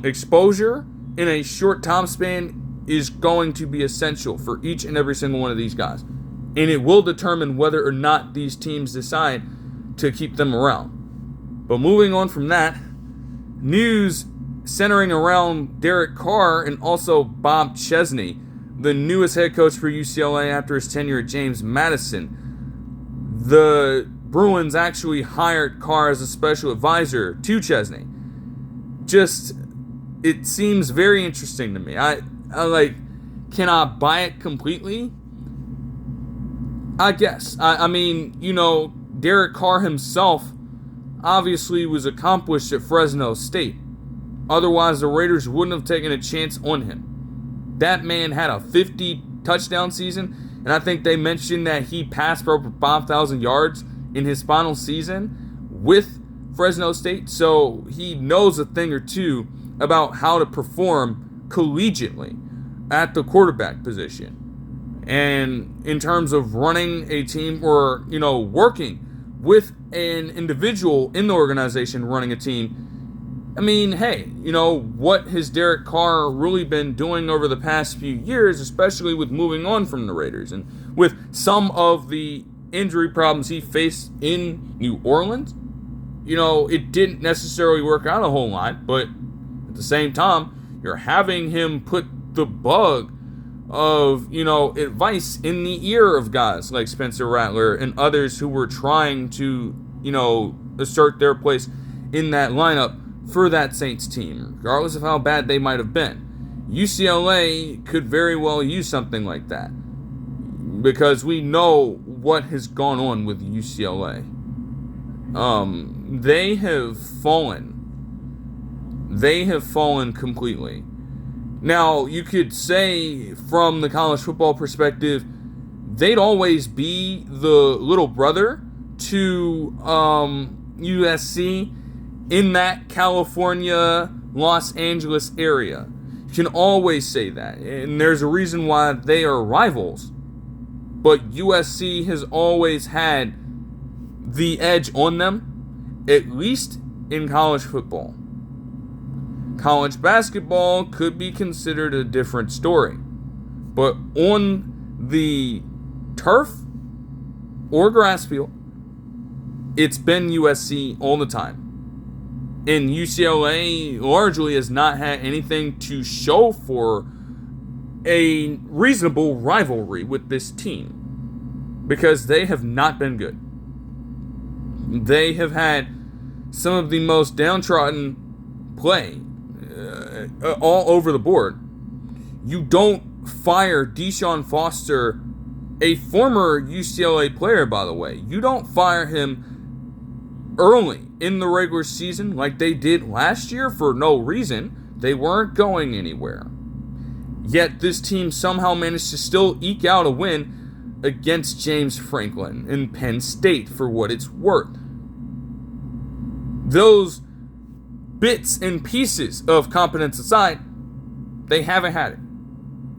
exposure in a short time span is going to be essential for each and every single one of these guys. And it will determine whether or not these teams decide to keep them around. But moving on from that, news centering around Derek Carr and also Bob Chesney, the newest head coach for UCLA after his tenure at James Madison. The Bruins actually hired Carr as a special advisor to Chesney. It seems very interesting to me. I cannot buy it completely. I guess. I mean, Derek Carr himself obviously was accomplished at Fresno State. Otherwise, the Raiders wouldn't have taken a chance on him. That man had a 50-touchdown season, and I think they mentioned that he passed for over 5,000 yards in his final season with Fresno State, so he knows a thing or two about how to perform collegiately at the quarterback position. And in terms of running a team or, working with an individual in the organization running a team, I mean, hey, what has Derek Carr really been doing over the past few years, especially with moving on from the Raiders and with some of the injury problems he faced in New Orleans? It didn't necessarily work out a whole lot, but at the same time, you're having him put the bug of, advice in the ear of guys like Spencer Rattler and others who were trying to, assert their place in that lineup for that Saints team, regardless of how bad they might have been. UCLA could very well use something like that because we know what has gone on with UCLA. They have fallen. They have fallen completely. Now, you could say from the college football perspective, they'd always be the little brother to USC in that California, Los Angeles area. You can always say that. And there's a reason why they are rivals. But USC has always had the edge on them, at least in college football. College basketball could be considered a different story. But on the turf or grass field, it's been USC all the time. And UCLA largely has not had anything to show for a reasonable rivalry with this team because they have not been good. They have had some of the most downtrodden play all over the board. You don't fire Deshaun Foster, a former UCLA player, by the way. You don't fire him early in the regular season like they did last year for no reason. They weren't going anywhere. Yet this team somehow managed to still eke out a win against James Franklin and Penn State for what it's worth. Those bits and pieces of competence aside, they haven't had it.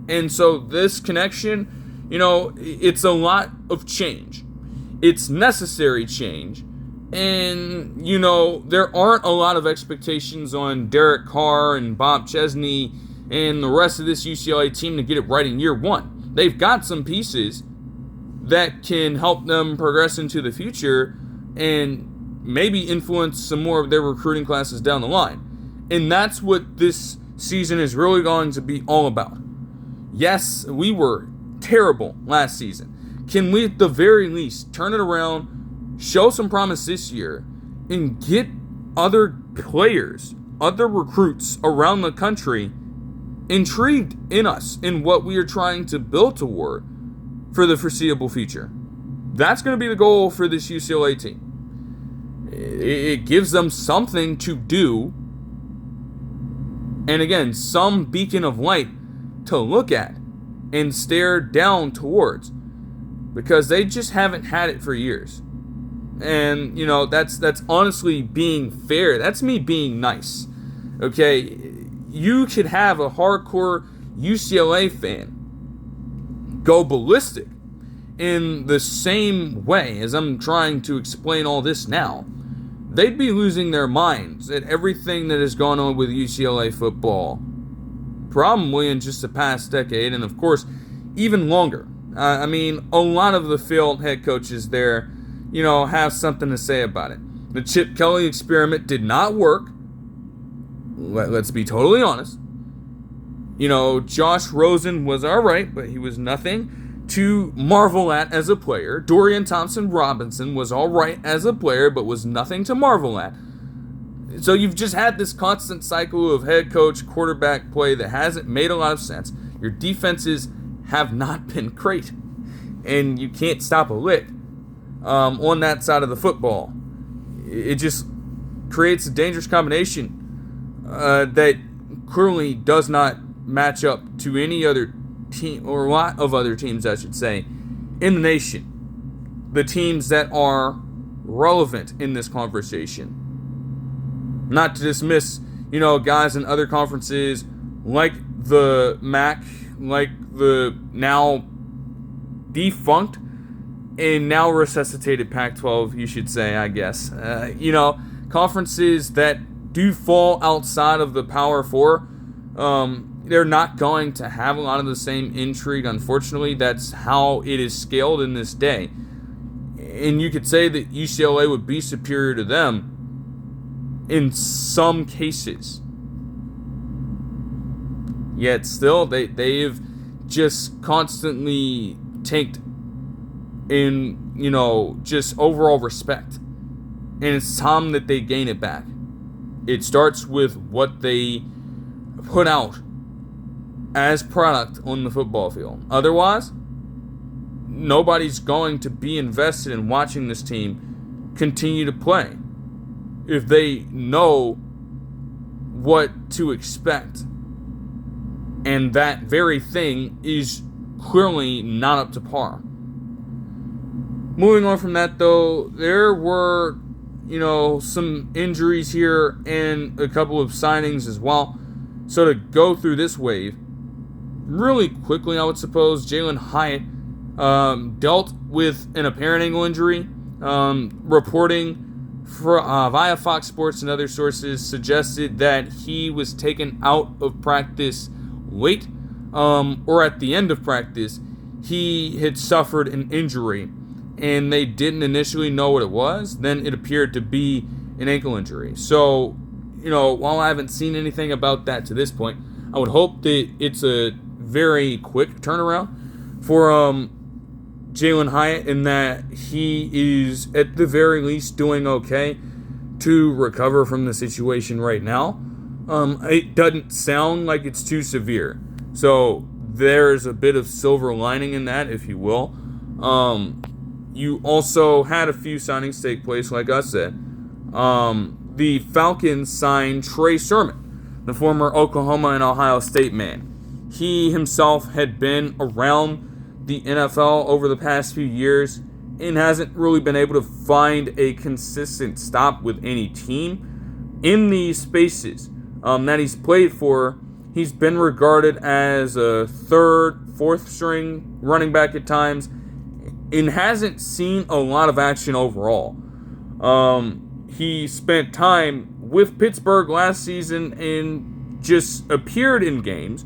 And so this connection, it's a lot of change. It's necessary change. And, there aren't a lot of expectations on Derek Carr and Bob Chesney and the rest of this UCLA team to get it right in year one. They've got some pieces that can help them progress into the future and maybe influence some more of their recruiting classes down the line. And that's what this season is really going to be all about. Yes, we were terrible last season. Can we at the very least turn it around, show some promise this year, and get other players, other recruits around the country intrigued in us, in what we are trying to build toward for the foreseeable future? That's going to be the goal for this UCLA team. It gives them something to do. And again, some beacon of light to look at and stare down towards. Because they just haven't had it for years. And, that's honestly being fair. That's me being nice. Okay? You could have a hardcore UCLA fan go ballistic in the same way as I'm trying to explain all this now. They'd be losing their minds at everything that has gone on with UCLA football. Probably in just the past decade, and of course, even longer. A lot of the failed head coaches there, have something to say about it. The Chip Kelly experiment did not work. Let's be totally honest. Josh Rosen was alright, but he was nothing to marvel at as a player. Dorian Thompson-Robinson was alright as a player, but was nothing to marvel at. So you've just had this constant cycle of head coach, quarterback play that hasn't made a lot of sense. Your defenses have not been great. And you can't stop a lick on that side of the football. It just creates a dangerous combination that clearly does not match up to any other team, or a lot of other teams, I should say, in the nation. The teams that are relevant in this conversation. Not to dismiss, guys in other conferences like the MAC, like the now defunct and now resuscitated Pac-12, you should say, I guess. Conferences that do fall outside of the Power Four, they're not going to have a lot of the same intrigue, unfortunately. That's how it is scaled in this day. And you could say that UCLA would be superior to them in some cases. Yet still, they've just constantly tanked in, just overall respect. And it's time that they gain it back. It starts with what they put out as product on the football field. Otherwise, nobody's going to be invested in watching this team continue to play if they know what to expect. And that very thing is clearly not up to par. Moving on from that, though, there were, some injuries here and a couple of signings as well. So to go through this wave, really quickly, I would suppose, Jalin Hyatt dealt with an apparent ankle injury. Reporting via Fox Sports and other sources suggested that he was taken out of practice late, or at the end of practice. He had suffered an injury, and they didn't initially know what it was. Then it appeared to be an ankle injury. So, while I haven't seen anything about that to this point, I would hope that it's a very quick turnaround for Jalin Hyatt, in that he is at the very least doing okay to recover from the situation right now. It doesn't sound like it's too severe, so there's a bit of silver lining in that, if you will. You also had a few signings take place, like I said. The Falcons signed Trey Sermon, the former Oklahoma and Ohio State man. He himself had been around the NFL over the past few years and hasn't really been able to find a consistent stop with any team. In these spaces that he's played for, he's been regarded as a third, fourth string running back at times and hasn't seen a lot of action overall. He spent time with Pittsburgh last season and just appeared in games.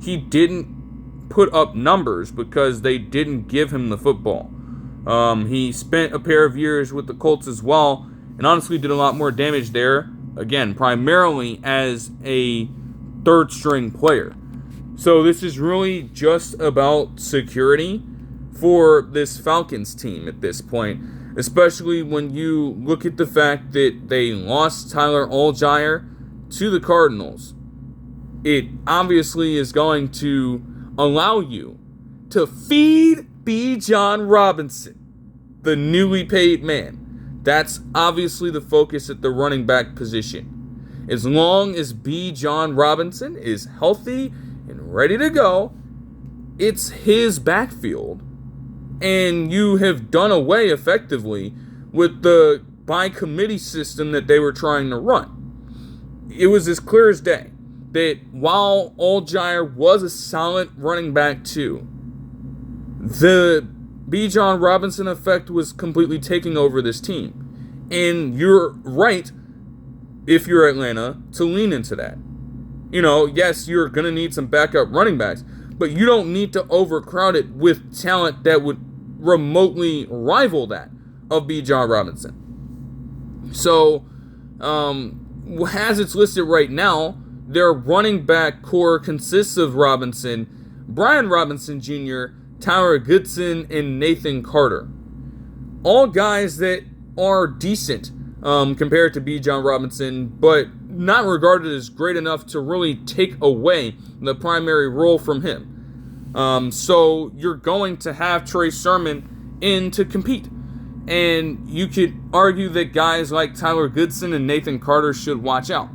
He didn't put up numbers because they didn't give him the football. He spent a pair of years with the Colts as well, and honestly did a lot more damage there, again, primarily as a third-string player. So this is really just about security for this Falcons team at this point, especially when you look at the fact that they lost Tyler Allgeier to the Cardinals. It obviously is going to allow you to feed Bijan Robinson, the newly paid man, That's obviously the focus at the running back position. As long as Bijan Robinson is healthy and ready to go, it's his backfield. And you have done away effectively with the by committee system that they were trying to run. It was as clear as day that while Allgeier was a solid running back too, the Bijan Robinson effect was completely taking over this team. And you're right, if you're Atlanta, to lean into that. Yes, you're going to need some backup running backs, but you don't need to overcrowd it with talent that would remotely rival that of Bijan Robinson. So, as it's listed right now, their running back core consists of Robinson, Brian Robinson Jr., Tyler Goodson, and Nathan Carter. All guys that are decent compared to Bijan Robinson, but not regarded as great enough to really take away the primary role from him. So you're going to have Trey Sermon in to compete. And you could argue that guys like Tyler Goodson and Nathan Carter should watch out.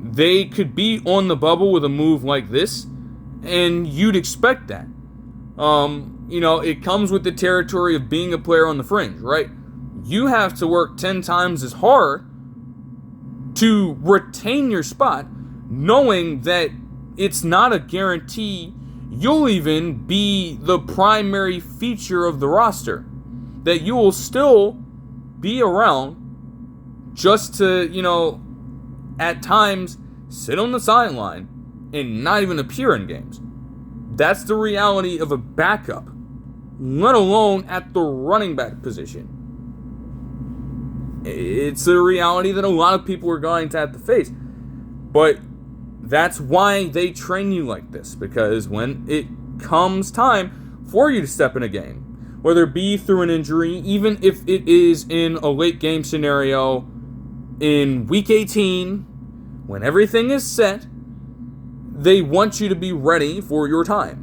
They could be on the bubble with a move like this, and you'd expect that. It comes with the territory of being a player on the fringe, right? You have to work 10 times as hard to retain your spot, knowing that it's not a guarantee you'll even be the primary feature of the roster. That you will still be around just to, at times sit on the sideline and not even appear in games. That's the reality of a backup, let alone at the running back position. It's a reality that a lot of people are going to have to face. But that's why they train you like this, because when it comes time for you to step in a game, whether it be through an injury, even if it is in a late game scenario in week 18, when everything is set, they want you to be ready for your time.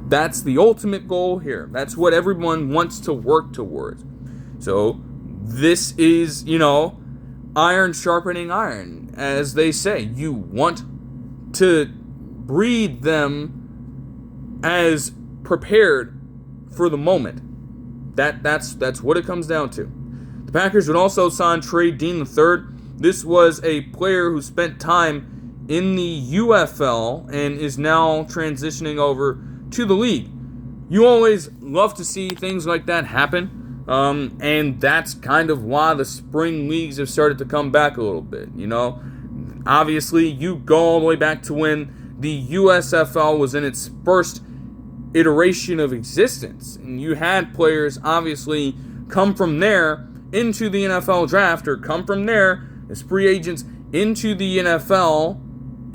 That's the ultimate goal here. That's what everyone wants to work towards. So this is, iron sharpening iron, as they say. You want to breed them as prepared for the moment. That's what it comes down to. The Packers would also sign Trey Dean III. This was a player who spent time in the UFL and is now transitioning over to the league. You always love to see things like that happen, and that's kind of why the spring leagues have started to come back a little bit. Obviously, you go all the way back to when the USFL was in its first iteration of existence, and you had players obviously come from there into the NFL draft, or come from there as free agents into the NFL,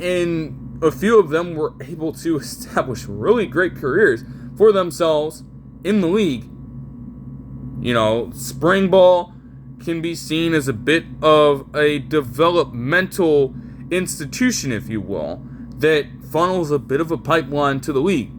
and a few of them were able to establish really great careers for themselves in the league. Spring ball can be seen as a bit of a developmental institution, if you will, that funnels a bit of a pipeline to the league.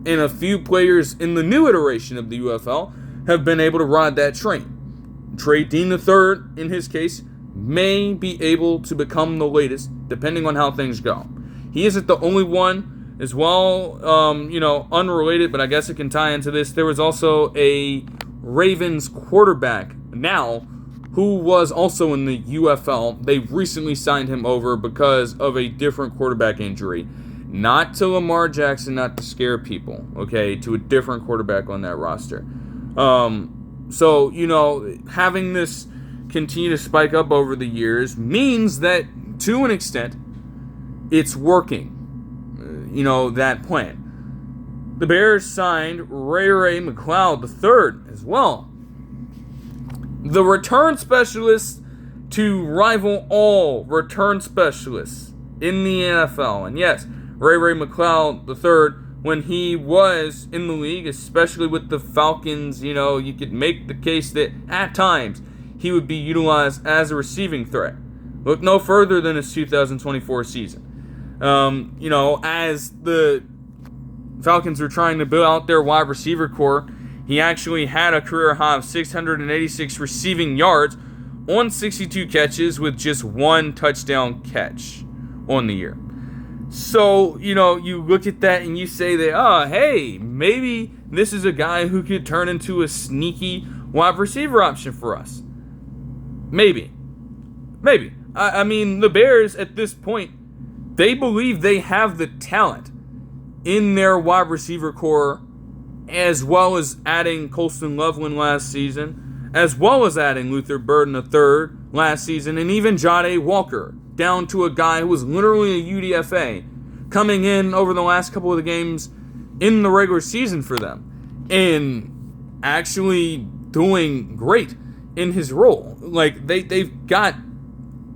And a few players in the new iteration of the UFL have been able to ride that train. Trey Dean III, in his case, may be able to become the latest, depending on how things go. He isn't the only one as well, unrelated, but I guess it can tie into this. There was also a Ravens quarterback now who was also in the UFL. They recently signed him over because of a different quarterback injury. Not to Lamar Jackson, not to scare people, okay, to a different quarterback on that roster. So, having this continue to spike up over the years means that, to an extent, it's working, that plan. The Bears signed Ray-Ray McCloud III as well. The return specialist to rival all return specialists in the NFL. And yes, Ray-Ray McCloud III, when he was in the league, especially with the Falcons, you could make the case that at times he would be utilized as a receiving threat. Look no further than his 2024 season. As the Falcons were trying to build out their wide receiver core, He actually had a career high of 686 receiving yards on 62 catches with just one touchdown catch on the year. So, you look at that and you say that, hey, maybe this is a guy who could turn into a sneaky wide receiver option for us. Maybe. I mean, the Bears at this point, they believe they have the talent in their wide receiver core, as well as adding Colston Loveland last season, as well as adding Luther Burden III last season, and even Jade Walker, down to a guy who was literally a UDFA, coming in over the last couple of the games in the regular season for them, and actually doing great in his role. Like, they've got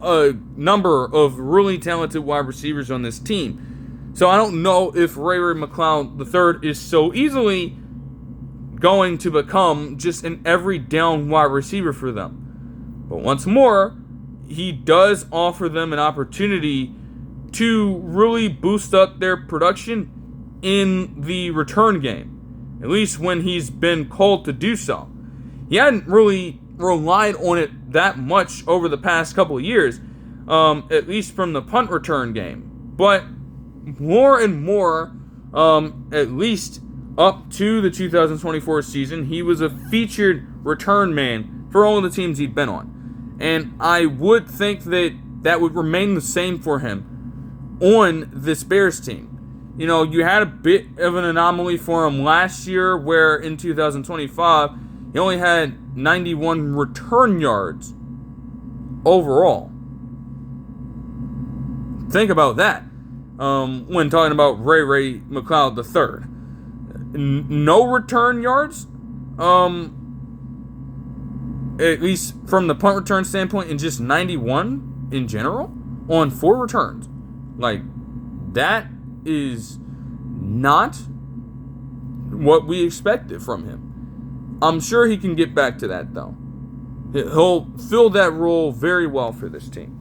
a number of really talented wide receivers on this team. So I don't know if Ray-Ray McCloud III is so easily going to become just an every down wide receiver for them. But once more, he does offer them an opportunity to really boost up their production in the return game, at least when he's been called to do so. He hadn't really relied on it that much over the past couple of years, at least from the punt return game. But more and more, at least up to the 2024 season, he was a featured return man for all of the teams he'd been on. And I would think that would remain the same for him on this Bears team. You had a bit of an anomaly for him last year, where in 2025, he only had 91 return yards overall. Think about that when talking about Ray-Ray McCloud III. No return yards, at least from the punt return standpoint, and just 91 in general on 4 returns. Like, that is not what we expected from him. I'm sure he can get back to that, though. He'll fill that role very well for this team.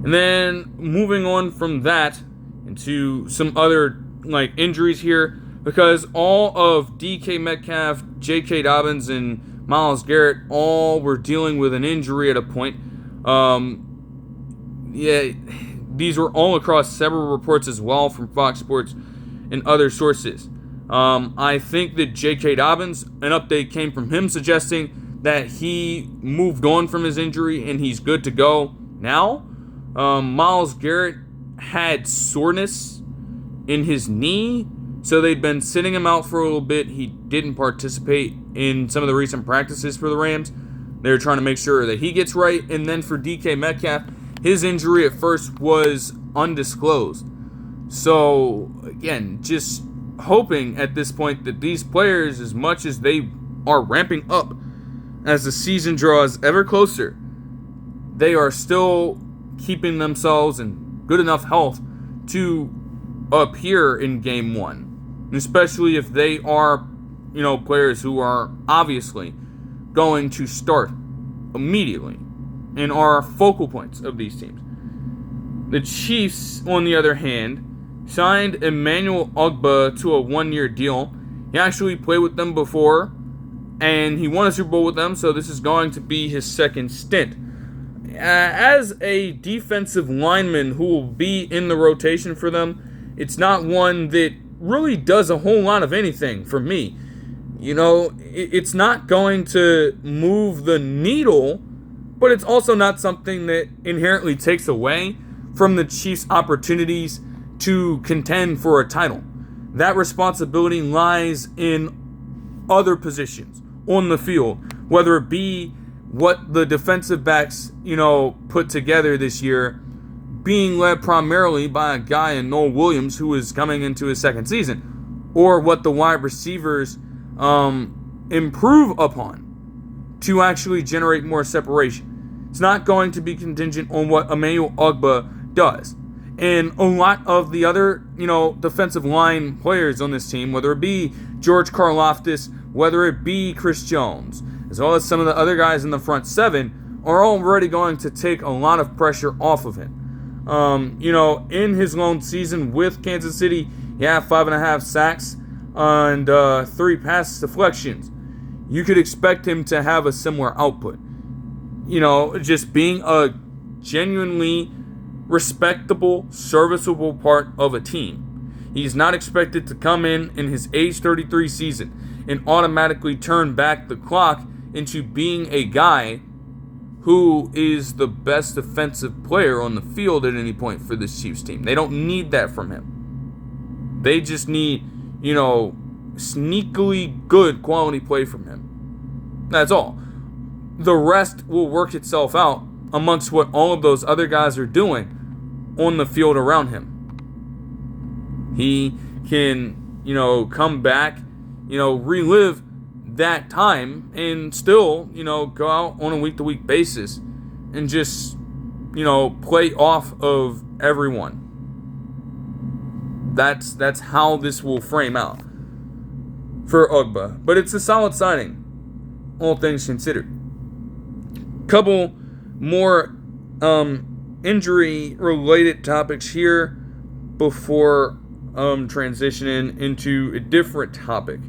And then moving on from that into some other injuries here, because all of DK Metcalf, J.K. Dobbins, and Myles Garrett all were dealing with an injury at a point. These were all across several reports as well from Fox Sports and other sources. I think that J.K. Dobbins, an update came from him suggesting that he moved on from his injury and he's good to go now. Myles Garrett had soreness in his knee, so they'd been sitting him out for a little bit. He didn't participate in some of the recent practices for the Rams. They're trying to make sure that he gets right. And then for DK Metcalf, his injury at first was undisclosed. So, again, just hoping at this point that these players, as much as they are ramping up as the season draws ever closer, they are still keeping themselves in good enough health to appear in game one, especially if they are, players who are obviously going to start immediately and are focal points of these teams. The Chiefs, on the other hand, signed Emmanuel Ogbah to a 1-year deal. He actually played with them before, and he won a Super Bowl with them, so this is going to be his second stint. As a defensive lineman who will be in the rotation for them, it's not one that really does a whole lot of anything for me. It's not going to move the needle, but it's also not something that inherently takes away from the Chiefs' opportunities to contend for a title. That responsibility lies in other positions on the field, whether it be what the defensive backs, put together this year, being led primarily by a guy in Noel Williams who is coming into his second season, or what the wide receivers improve upon to actually generate more separation. It's not going to be contingent on what Emmanuel Ogbah does. And a lot of the other, defensive line players on this team, whether it be George Karlaftis, whether it be Chris Jones, as well as some of the other guys in the front seven, are already going to take a lot of pressure off of him. In his lone season with Kansas City, he had 5.5 sacks. and 3 pass deflections. You could expect him to have a similar output. Just being a genuinely respectable, serviceable part of a team. He's not expected to come in his age 33 season and automatically turn back the clock into being a guy who is the best defensive player on the field at any point for this Chiefs team. They don't need that from him. They just need, sneakily good quality play from him. That's all. The rest will work itself out amongst what all of those other guys are doing on the field around him. He can, come back, relive that time and still, go out on a week-to-week basis and just, play off of everyone. That's how this will frame out for Ogbah. But it's a solid signing, all things considered. Couple more injury-related topics here before transitioning into a different topic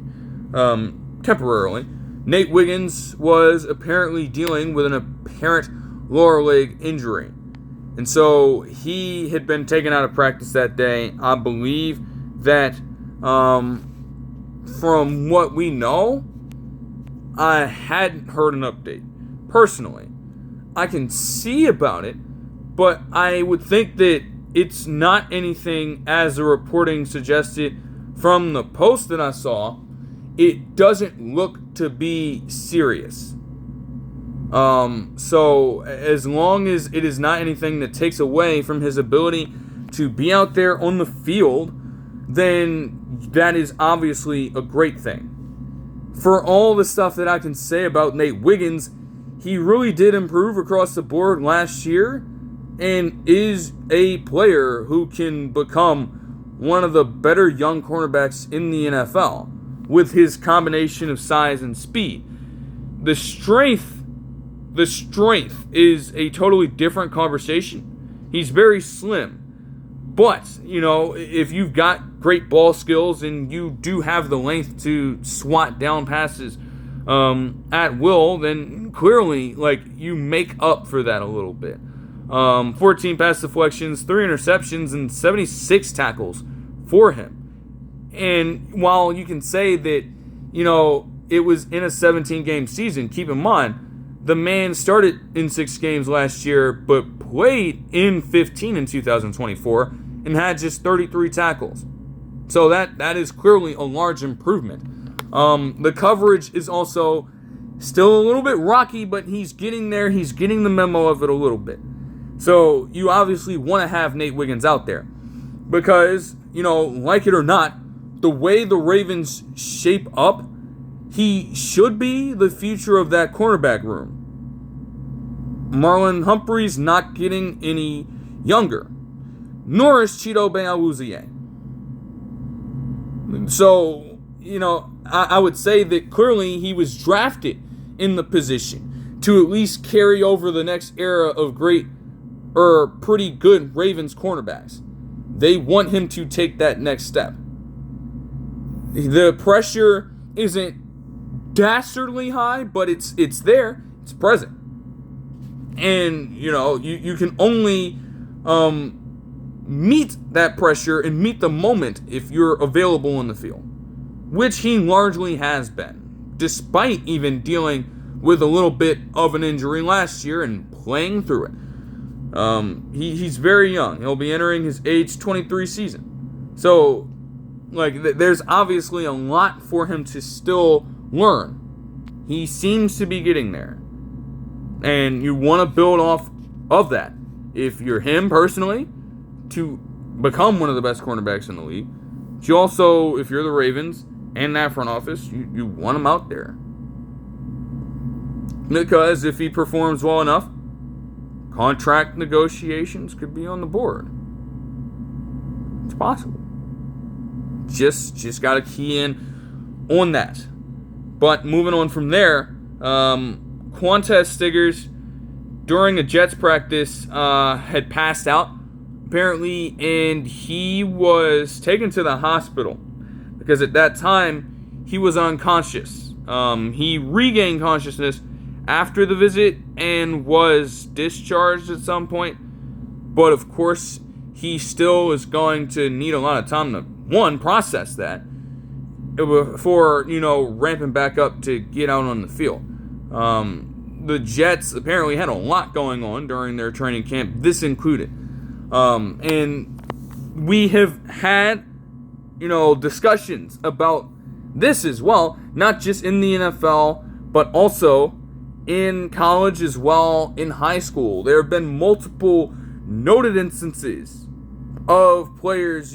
temporarily. Nate Wiggins was apparently dealing with an apparent lower leg injury. And so he had been taken out of practice that day. I believe that from what we know, I hadn't heard an update. Personally, I can see about it, but I would think that it's not anything, as the reporting suggested from the post that I saw. It doesn't look to be serious. So as long as it is not anything that takes away from his ability to be out there on the field, then that is obviously a great thing. For all the stuff that I can say about Nate Wiggins, he really did improve across the board last year and is a player who can become one of the better young cornerbacks in the NFL with his combination of size and speed. The strength is a totally different conversation. He's very slim. But, if you've got great ball skills and you do have the length to swat down passes at will, then clearly, you make up for that a little bit. 14 pass deflections, 3 interceptions, and 76 tackles for him. And while you can say that, it was in a 17-game season, keep in mind, the man started in 6 games last year, but played in 15 in 2024 and had just 33 tackles. So that is clearly a large improvement. The coverage is also still a little bit rocky, but he's getting there. He's getting the memo of it a little bit. So you obviously want to have Nate Wiggins out there because, like it or not, the way the Ravens shape up, he should be the future of that cornerback room. Marlon Humphrey's not getting any younger, nor is Chido Beawuzie. So, I would say that clearly he was drafted in the position to at least carry over the next era of great or pretty good Ravens cornerbacks. They want him to take that next step. The pressure isn't dastardly high, but it's there. It's present. And, you can only meet that pressure and meet the moment if you're available in the field, which he largely has been, despite even dealing with a little bit of an injury last year and playing through it. He's very young. He'll be entering his age 23 season. So, there's obviously a lot for him to still learn. He seems to be getting there. And you want to build off of that. If you're him personally, to become one of the best cornerbacks in the league. But you also, if you're the Ravens and that front office, you want him out there. Because if he performs well enough, contract negotiations could be on the board. It's possible. Just got to key in on that. But moving on from there, Qwan'tez Stiggers, during a Jets practice, had passed out, apparently, and he was taken to the hospital. because at that time, he was unconscious. He regained consciousness after the visit and was discharged at some point. But of course, he still is going to need a lot of time to, one, process that before, ramping back up to get out on the field. The Jets apparently had a lot going on during their training camp, this included. And we have had, discussions about this as well, not just in the NFL, but also in college as well, in high school. There have been multiple noted instances of players,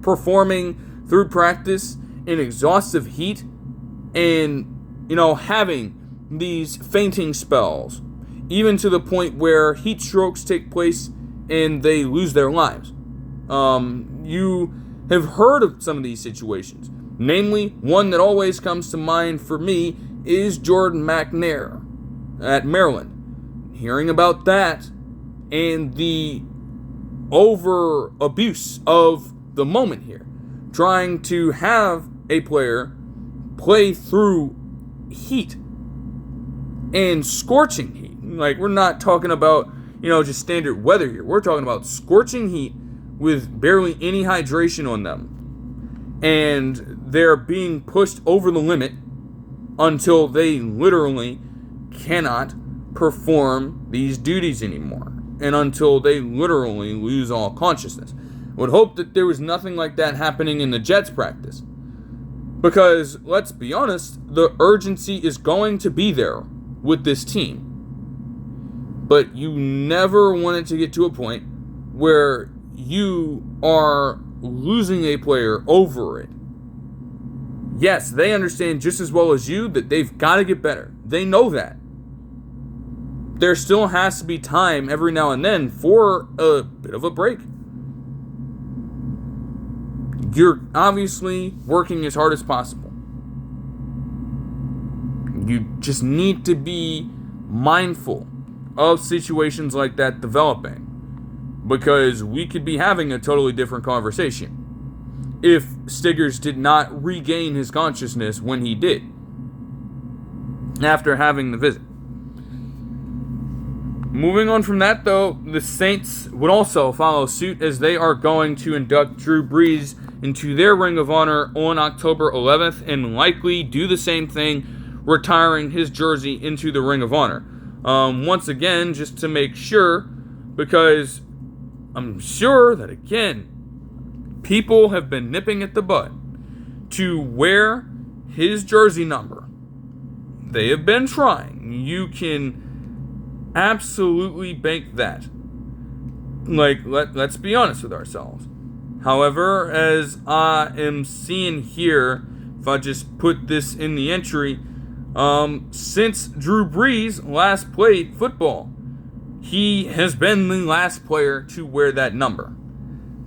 performing through practice in exhaustive heat and, having these fainting spells, even to the point where heat strokes take place and they lose their lives. You have heard of some of these situations. Namely, one that always comes to mind for me is Jordan McNair at Maryland. Hearing about that and the over abuse of the moment here, trying to have a player play through heat and scorching heat. Like, we're not talking about, just standard weather here. We're talking about scorching heat with barely any hydration on them. And they're being pushed over the limit until they literally cannot perform these duties anymore. And until they literally lose all consciousness. Would hope that there was nothing like that happening in the Jets practice. Because, let's be honest, the urgency is going to be there with this team. But you never want it to get to a point where you are losing a player over it. Yes, they understand just as well as you that they've got to get better. They know that. There still has to be time every now and then for a bit of a break. You're obviously working as hard as possible. You just need to be mindful of situations like that developing, because we could be having a totally different conversation if Stiggers did not regain his consciousness when he did after having the visit. Moving on from that, though, the Saints would also follow suit as they are going to induct Drew Brees into their Ring of Honor on October 11th and likely do the same thing, retiring his jersey into the Ring of Honor. Once again, just to make sure, because I'm sure that, again, people have been nipping at the bud to wear his jersey number. They have been trying. You can absolutely bank that. Let's be honest with ourselves. However, as I am seeing here, if I just put this in the entry, since Drew Brees last played football, he has been the last player to wear that number.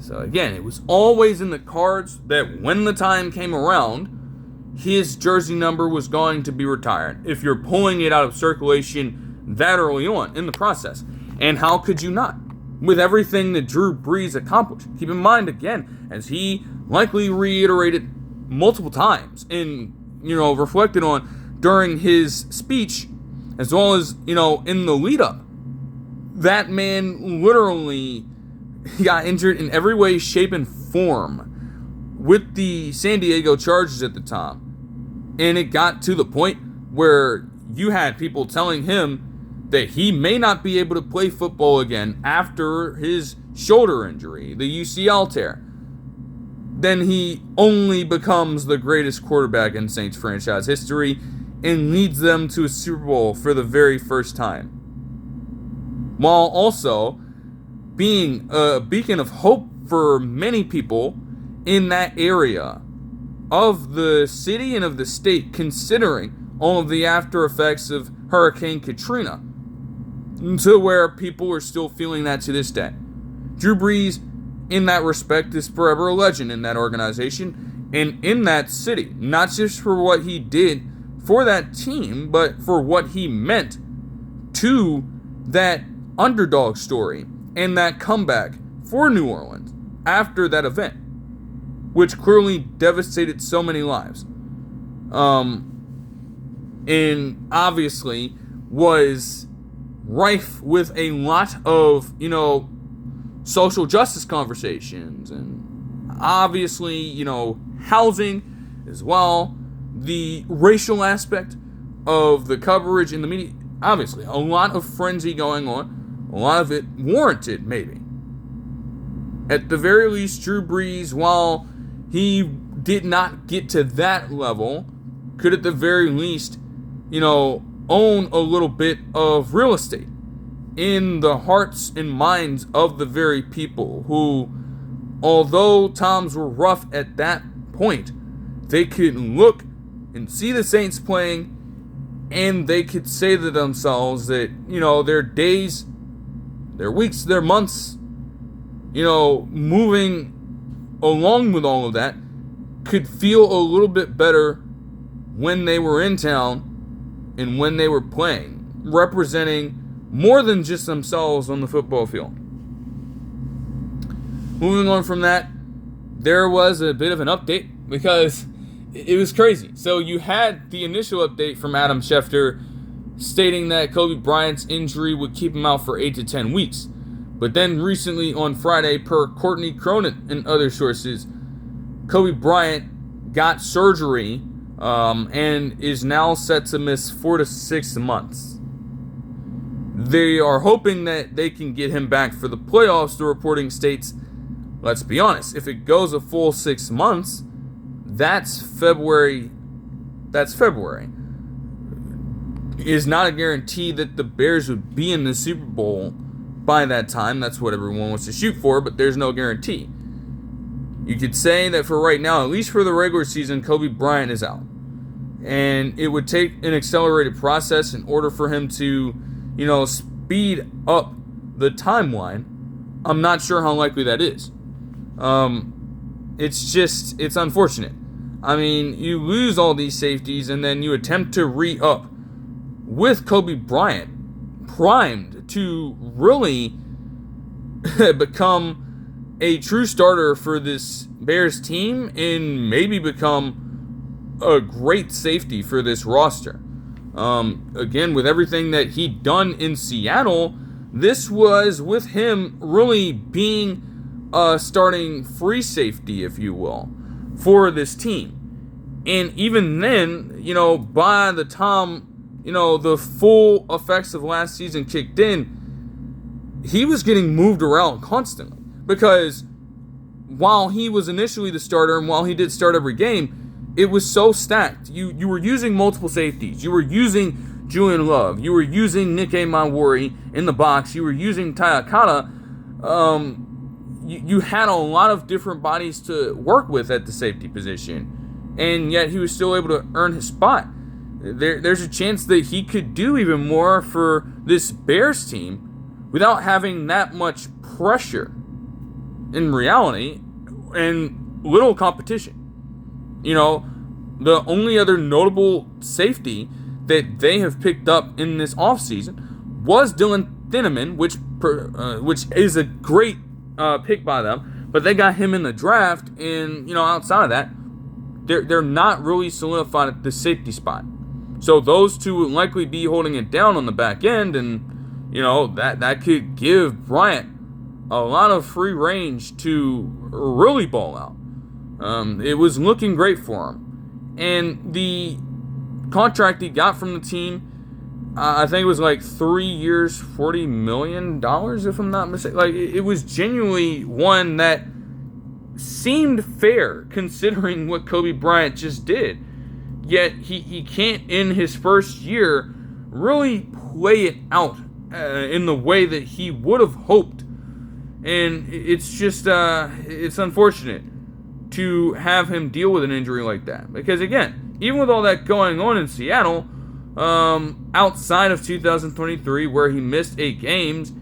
So again, it was always in the cards that when the time came around, his jersey number was going to be retired if you're pulling it out of circulation that early on in the process. And how could you not? With everything that Drew Brees accomplished. Keep in mind, again, as he likely reiterated multiple times and, reflected on during his speech, as well as, in the lead up, that man literally got injured in every way, shape, and form with the San Diego Chargers at the time. And it got to the point where you had people telling him that he may not be able to play football again after his shoulder injury, the UCL tear. Then he only becomes the greatest quarterback in Saints franchise history and leads them to a Super Bowl for the very first time, while also being a beacon of hope for many people in that area of the city and of the state, considering all of the after effects of Hurricane Katrina, to where people are still feeling that to this day. Drew Brees, in that respect, is forever a legend in that organization and in that city, not just for what he did for that team, but for what he meant to that underdog story and that comeback for New Orleans after that event. which clearly devastated so many lives. And obviously was rife with a lot of, social justice conversations, and obviously, housing as well, the racial aspect of the coverage in the media. Obviously, a lot of frenzy going on, a lot of it warranted, maybe. At the very least, Drew Brees, while he did not get to that level, could at the very least, own a little bit of real estate in the hearts and minds of the very people who, although times were rough at that point, they could look and see the Saints playing, and they could say to themselves that, their days, their weeks, their months, moving along with all of that, could feel a little bit better when they were in town and when they were playing, representing more than just themselves on the football field. Moving on from that, there was a bit of an update because it was crazy. So you had the initial update from Adam Schefter stating that Coby Bryant's injury would keep him out for 8 to 10 weeks. But then recently on Friday, per Courtney Cronin and other sources, Coby Bryant got surgery and is now set to miss 4 to 6 months. They are hoping that they can get him back for the playoffs. The reporting states, let's be honest, if it goes a full 6 months, that's February. It is not a guarantee that the Bears would be in the Super Bowl by that time. That's what everyone wants to shoot for, but there's no guarantee. You could say that for right now, at least for the regular season, Coby Bryant is out. And it would take an accelerated process in order for him to, speed up the timeline. I'm not sure how likely that is. It's unfortunate. I mean, you lose all these safeties and then you attempt to re-up with Coby Bryant primed to really become a true starter for this Bears team and maybe become a great safety for this roster. Again, with everything that he'd done in Seattle, this was with him really being a starting free safety, if you will, for this team. And even then, by the time, the full effects of last season kicked in, he was getting moved around constantly. Because while he was initially the starter and while he did start every game, it was so stacked. You were using multiple safeties. You were using Julian Love. You were using Nick Amon-Wari in the box. You were using Tyakata. You had a lot of different bodies to work with at the safety position. And yet he was still able to earn his spot. There's a chance that he could do even more for this Bears team without having that much pressure in reality and little competition. The only other notable safety that they have picked up in this offseason was Dylan Thieneman, which is a great pick by them. But they got him in the draft, and outside of that, they're not really solidified at the safety spot. So those two will likely be holding it down on the back end, and that could give Bryant a lot of free range to really ball out. It was looking great for him. And the contract he got from the team, I think it was like 3 years, $40 million, if I'm not mistaken. Like, it was genuinely one that seemed fair considering what Coby Bryant just did. Yet he can't, in his first year, really play it out in the way that he would have hoped. And it's just, it's unfortunate to have him deal with an injury like that. Because again, even with all that going on in Seattle, outside of 2023 where he missed 8 games,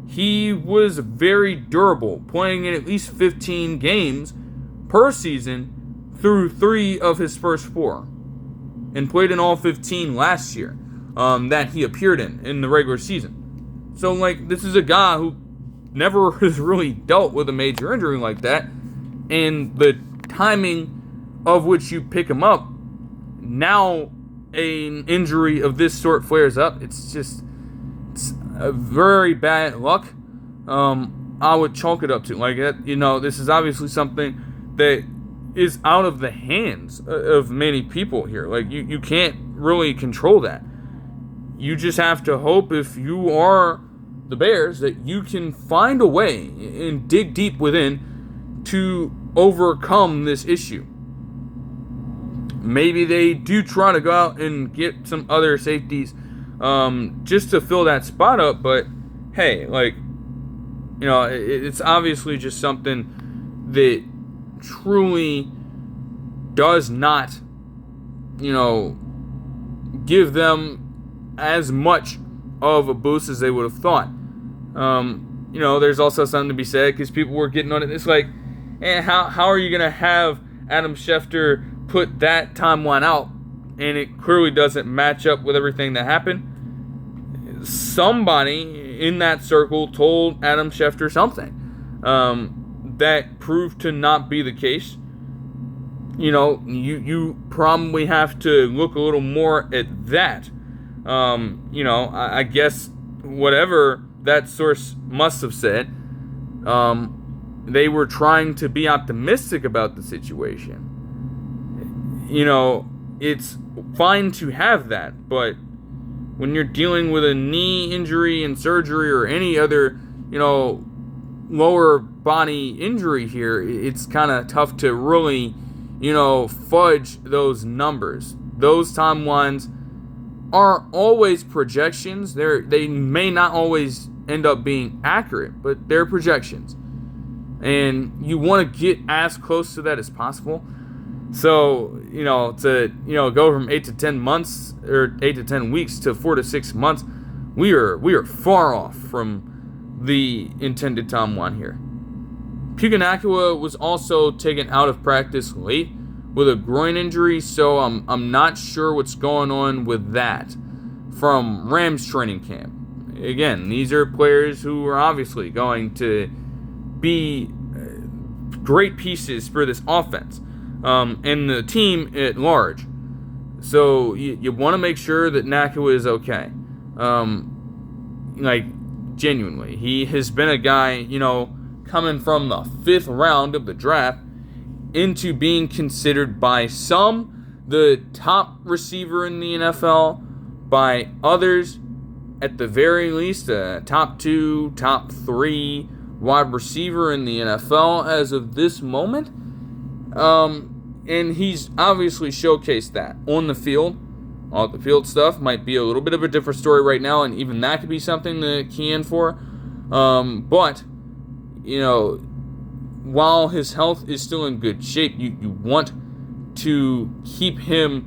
he was very durable, playing in at least 15 games per season through 3 of his first 4. And played in all 15 last year that he appeared in the regular season. So, this is a guy who never has really dealt with a major injury like that. And the timing of which you pick him up, now an injury of this sort flares up. It's a very bad luck. I would chalk it up to like that. This is obviously something that is out of the hands of many people here. Like you can't really control that. You just have to hope, if you are the Bears, that you can find a way and dig deep within to overcome this issue. Maybe they do try to go out and get some other safeties just to fill that spot up. But hey, it's obviously just something that truly does not, give them as much of a boost as they would have thought. There's also something to be said, because people were getting on it. It's like, how are you going to have Adam Schefter put that timeline out, and it clearly doesn't match up with everything that happened? Somebody in that circle told Adam Schefter something that proved to not be the case. You probably have to look a little more at that. I guess whatever that source must have said, they were trying to be optimistic about the situation. It's fine to have that, but when you're dealing with a knee injury and surgery or any other, lower body injury here, it's kind of tough to really, fudge those numbers. Those timelines are always projections. They may not always end up being accurate, but they're projections. And you want to get as close to that as possible. So, to go from 8 to 10 months or 8 to 10 weeks to 4 to 6 months, we are far off from the intended timeline here. Puka Nacua was also taken out of practice late with a groin injury, so I'm not sure what's going on with that from Rams training camp. Again, these are players who are obviously going to be great pieces for this offense and the team at large. So you want to make sure that Nacua is okay. Genuinely. He has been a guy, coming from the 5th round of the draft into being considered by some the top receiver in the NFL, by others at the very least a top 2, top 3 wide receiver in the NFL as of this moment. And he's obviously showcased that on the field. Off the field stuff might be a little bit of a different story right now, and even that could be something to key in for. But, while his health is still in good shape, you want to keep him,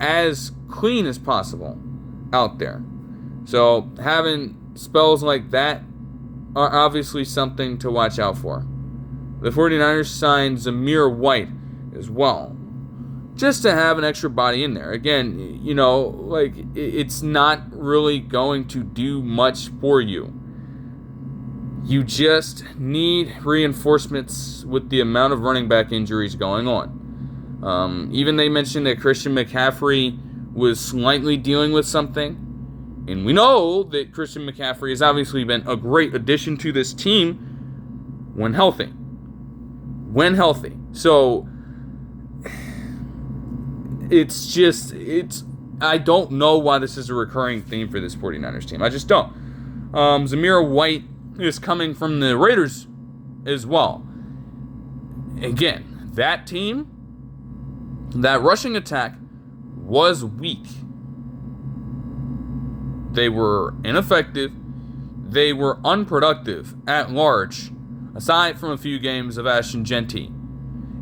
as clean as possible out there. So having spells like that are obviously something to watch out for. The 49ers signed Zamir White as well, just to have an extra body in there. Again, it's not really going to do much for you. You just need reinforcements with the amount of running back injuries going on. Even they mentioned that Christian McCaffrey was slightly dealing with something. And we know that Christian McCaffrey has obviously been a great addition to this team when healthy. So I don't know why this is a recurring theme for this 49ers team. I just don't. Zamir White is coming from the Raiders as well. Again, that team, that rushing attack was weak. They were ineffective. They were unproductive at large, aside from a few games of Ashton Genty.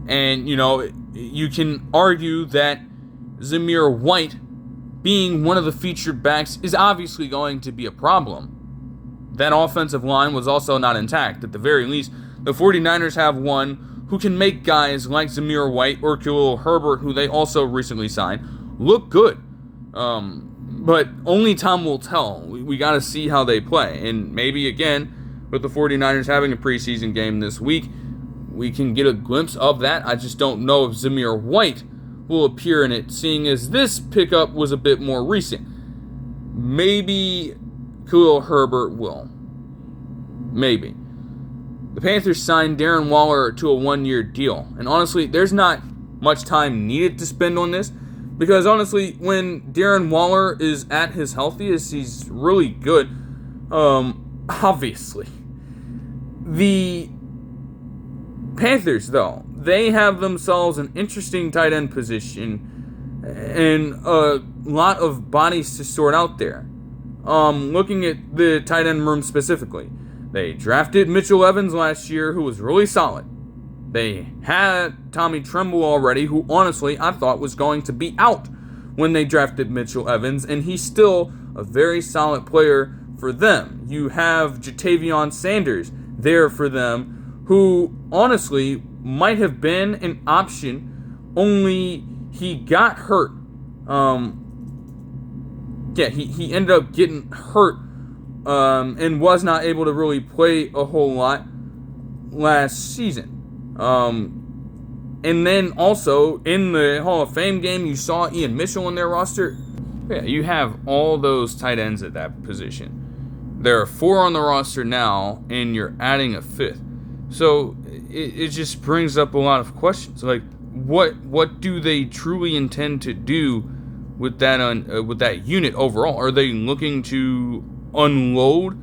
And, you can argue that Zamir White, being one of the featured backs, is obviously going to be a problem. That offensive line was also not intact. At the very least, the 49ers have one who can make guys like Zamir White or Khalil Herbert, who they also recently signed, look good. But only time will tell. We got to see how they play. And maybe, again, with the 49ers having a preseason game this week, we can get a glimpse of that. I just don't know if Zamir White will appear in it, seeing as this pickup was a bit more recent. Maybe Khalil Herbert will. Maybe. The Panthers signed Darren Waller to a 1-year deal. And honestly, there's not much time needed to spend on this, because honestly, when Darren Waller is at his healthiest, he's really good. Obviously. The Panthers, though, they have themselves an interesting tight end position and a lot of bodies to sort out there. Looking at the tight end room specifically, they drafted Mitchell Evans last year, who was really solid. They had Tommy Tremble already, who honestly I thought was going to be out when they drafted Mitchell Evans, and he's still a very solid player for them. You have Jatavion Sanders there for them, who honestly might have been an option, only he got hurt. He ended up getting hurt and was not able to really play a whole lot last season. And then also in the Hall of Fame game, you saw Ian Mitchell in their roster. Yeah, you have all those tight ends at that position. There are 4 on the roster now, and you're adding a 5th. So it just brings up a lot of questions. Like, what do they truly intend to do with that unit overall? Are they looking to unload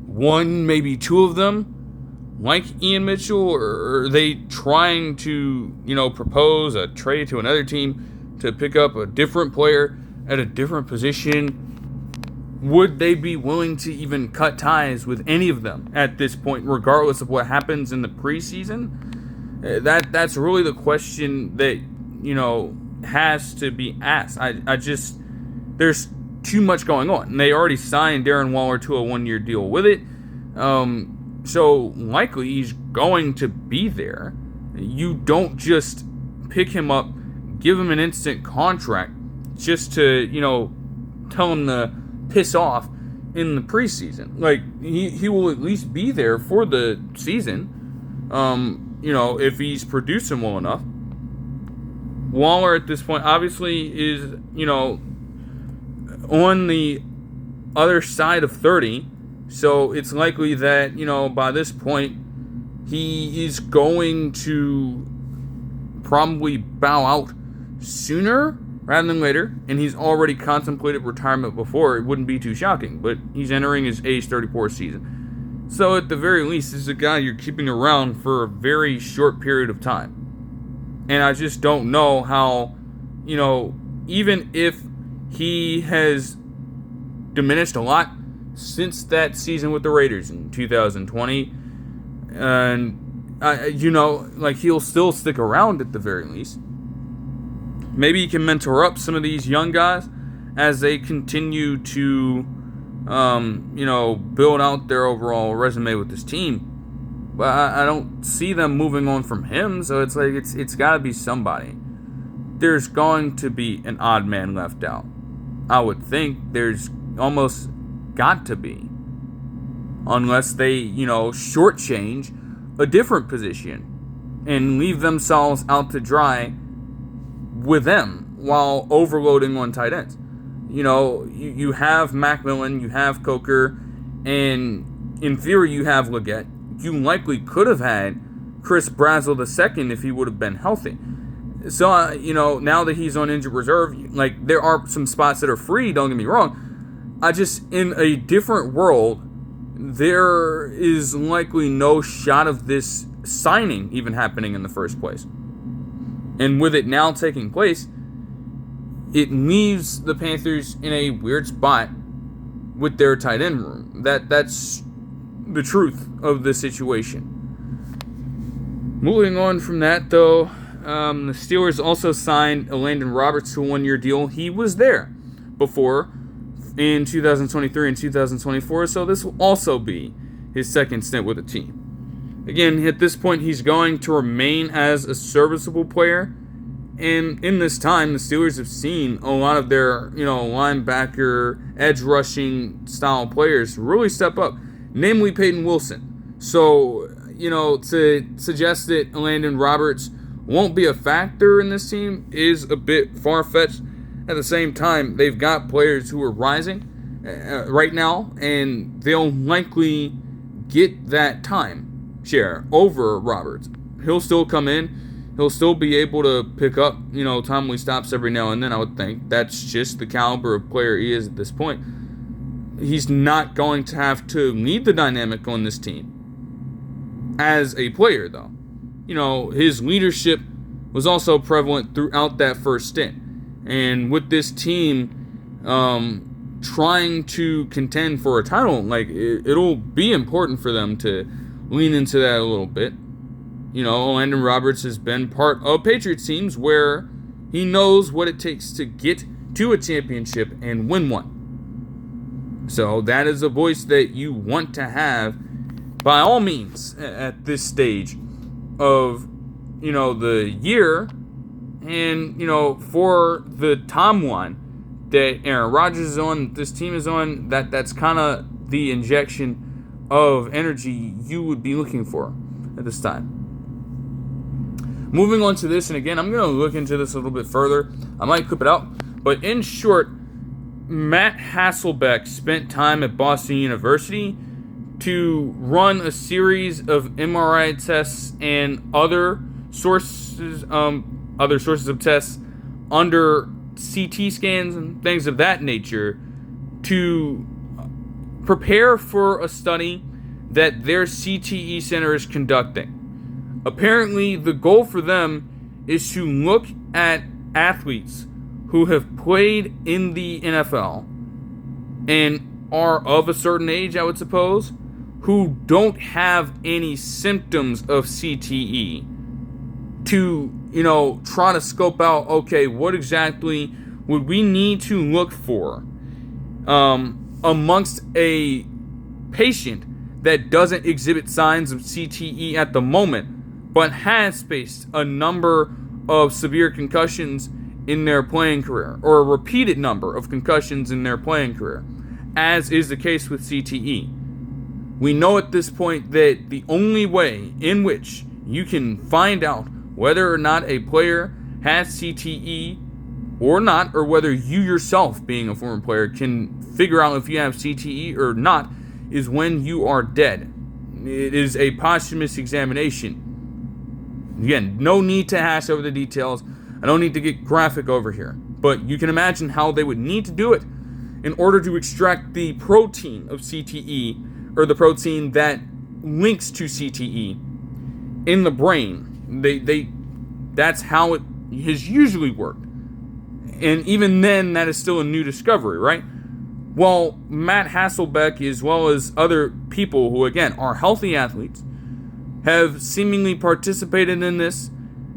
one, maybe 2 of them, like Ian Mitchell, or are they trying to, propose a trade to another team to pick up a different player at a different position? Would they be willing to even cut ties with any of them at this point, regardless of what happens in the preseason? That's really the question that, has to be asked. There's too much going on. And they already signed Darren Waller to a 1-year deal with it. So likely he's going to be there. You don't just pick him up, give him an instant contract just to, tell him to piss off in the preseason. Like, he will at least be there for the season, if he's producing well enough. Waller at this point obviously is, on the other side of 30, so it's likely that, by this point, he is going to probably bow out sooner rather than later, and he's already contemplated retirement before. It wouldn't be too shocking, but he's entering his age 34 season. So at the very least, this is a guy you're keeping around for a very short period of time. And I just don't know how, even if he has diminished a lot since that season with the Raiders in 2020, and, he'll still stick around at the very least. Maybe he can mentor up some of these young guys as they continue to, build out their overall resume with this team. But I don't see them moving on from him, so it's like it's got to be somebody. There's going to be an odd man left out. I would think there's almost got to be. Unless they, shortchange a different position and leave themselves out to dry with them while overloading on tight ends. You have Macmillan, you have Coker, and in theory you have Leggett. You likely could have had Chris Brazel II if he would have been healthy. So, now that he's on injured reserve, there are some spots that are free, don't get me wrong. In a different world, there is likely no shot of this signing even happening in the first place. And with it now taking place, it leaves the Panthers in a weird spot with their tight end room. That's the truth of the situation. Moving on from that, though, the Steelers also signed Elandon Roberts to a 1-year deal. He was there before in 2023 and 2024, so this will also be his second stint with the team. Again, at this point, he's going to remain as a serviceable player. And in this time, the Steelers have seen a lot of their, linebacker, edge rushing style players really step up, namely Peyton Wilson. So, to suggest that Elandon Roberts won't be a factor in this team is a bit far-fetched. At the same time, they've got players who are rising right now, and they'll likely get that time share over Roberts. He'll still come in. He'll still be able to pick up, timely stops every now and then, I would think. That's just the caliber of player he is at this point. He's not going to have to lead the dynamic on this team as a player, though. His leadership was also prevalent throughout that first stint. And with this team trying to contend for a title, it'll be important for them to lean into that a little bit. Elandon Roberts has been part of Patriots teams where he knows what it takes to get to a championship and win one. So that is a voice that you want to have by all means at this stage of, the year. And, for the timeline that Aaron Rodgers is on, this team is on, that's kind of the injection of energy you would be looking for at this time. Moving on to this, and again, I'm going to look into this a little bit further. I might clip it out. But in short, Matt Hasselbeck spent time at Boston University to run a series of MRI tests and other sources of tests under CT scans and things of that nature to prepare for a study that their CTE center is conducting. Apparently, the goal for them is to look at athletes who have played in the NFL and are of a certain age, I would suppose, who don't have any symptoms of CTE to, try to scope out, okay, what exactly would we need to look for amongst a patient that doesn't exhibit signs of CTE at the moment, but has faced a number of severe concussions in their playing career, or a repeated number of concussions in their playing career, as is the case with CTE. We know at this point that the only way in which you can find out whether or not a player has CTE or not, or whether you yourself, being a former player, can figure out if you have CTE or not, is when you are dead. It is a posthumous examination. Again, no need to hash over the details. I don't need to get graphic over here. But you can imagine how they would need to do it in order to extract the protein of CTE, or the protein that links to CTE in the brain. That's how it has usually worked. And even then, that is still a new discovery, right? Well, Matt Hasselbeck, as well as other people who, again, are healthy athletes, have seemingly participated in this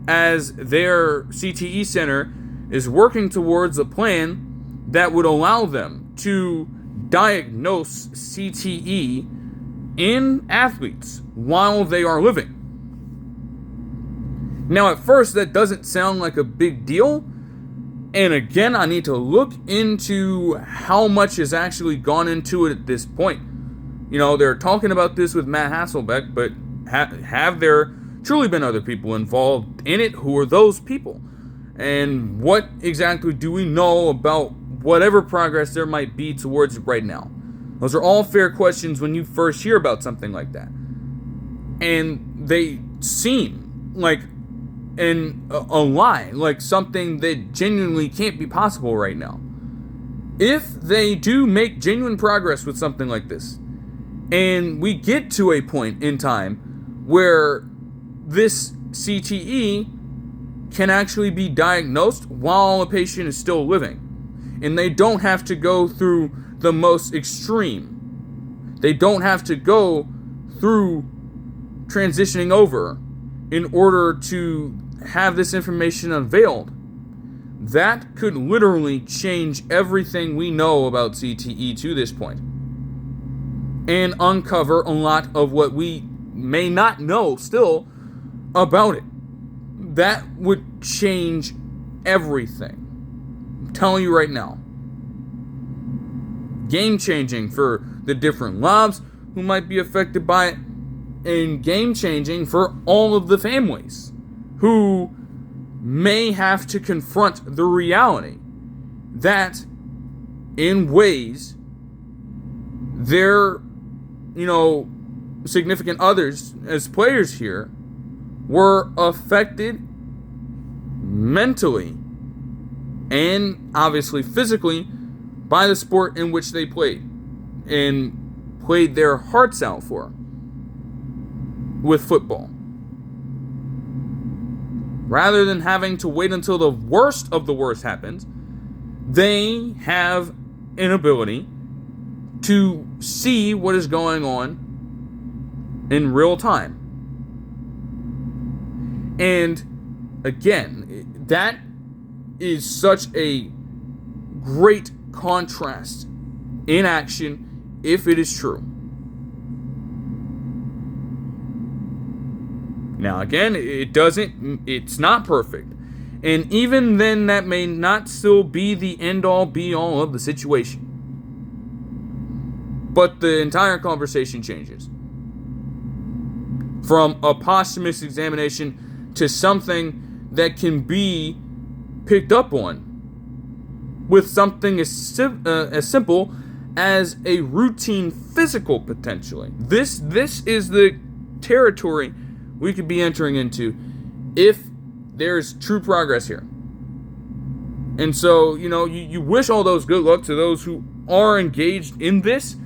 as their CTE center is working towards a plan that would allow them to diagnose CTE in athletes while they are living. Now, at first, that doesn't sound like a big deal. And again, I need to look into how much has actually gone into it at this point. They're talking about this with Matt Hasselbeck, but have there truly been other people involved in it? Who are those people? And what exactly do we know about whatever progress there might be towards it right now? Those are all fair questions when you first hear about something like that. And they seem like a lie, like something that genuinely can't be possible right now. If they do make genuine progress with something like this, and we get to a point in time where this CTE can actually be diagnosed while a patient is still living, and they don't have to go through the most extreme, they don't have to go through transitioning over in order to have this information unveiled, that could literally change everything we know about CTE to this point and uncover a lot of what we may not know still about it. That would change everything. I'm telling you right now. Game changing for the different labs who might be affected by it, and game-changing for all of the families who may have to confront the reality that in ways their, significant others as players here were affected mentally and obviously physically by the sport in which they played and played their hearts out for with football. Rather than having to wait until the worst of the worst happens, they have an ability to see what is going on in real time. And again, that is such a great contrast in action if it is true. Now again, it's not perfect. And even then, that may not still be the end-all, be-all of the situation. But the entire conversation changes. From a posthumous examination to something that can be picked up on with something as simple as a routine physical, potentially. This is the territory we could be entering into if there's true progress here. And so, you wish all those good luck to those who are engaged in this.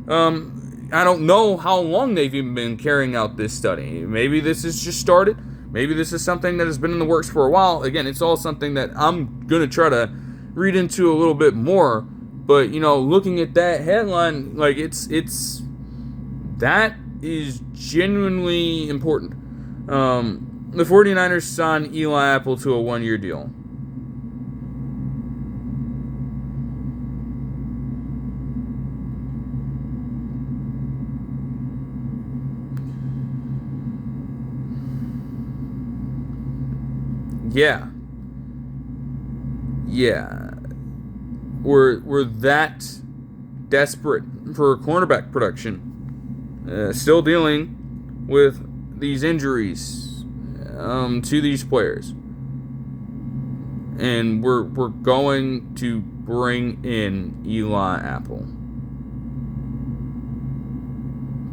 I don't know how long they've even been carrying out this study. Maybe this has just started. Maybe this is something that has been in the works for a while. Again, it's all something that I'm going to try to read into a little bit more. But, looking at that headline, that is genuinely important. The 49ers signed Eli Apple to a 1-year deal. Yeah. We're that desperate for cornerback production. Still dealing with these injuries to these players. And we're going to bring in Eli Apple.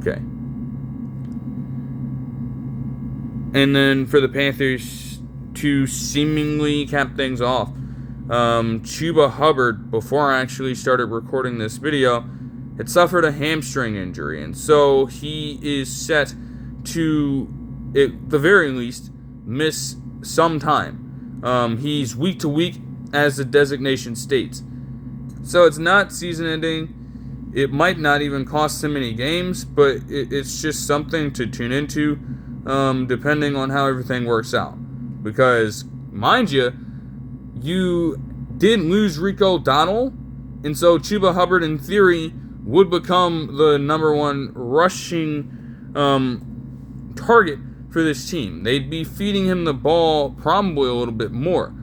Okay. And then for the Panthers to seemingly cap things off, Chuba Hubbard, before I actually started recording this video, had suffered a hamstring injury, and so he is set to, at the very least, miss some time. He's week to week, as the designation states. So it's not season ending. It might not even cost him any games, but it's just something to tune into, depending on how everything works out. Because, mind you did lose Rico Donnell, and so Chuba Hubbard, in theory, would become the number one rushing target for this team. They'd be feeding him the ball probably a little bit more,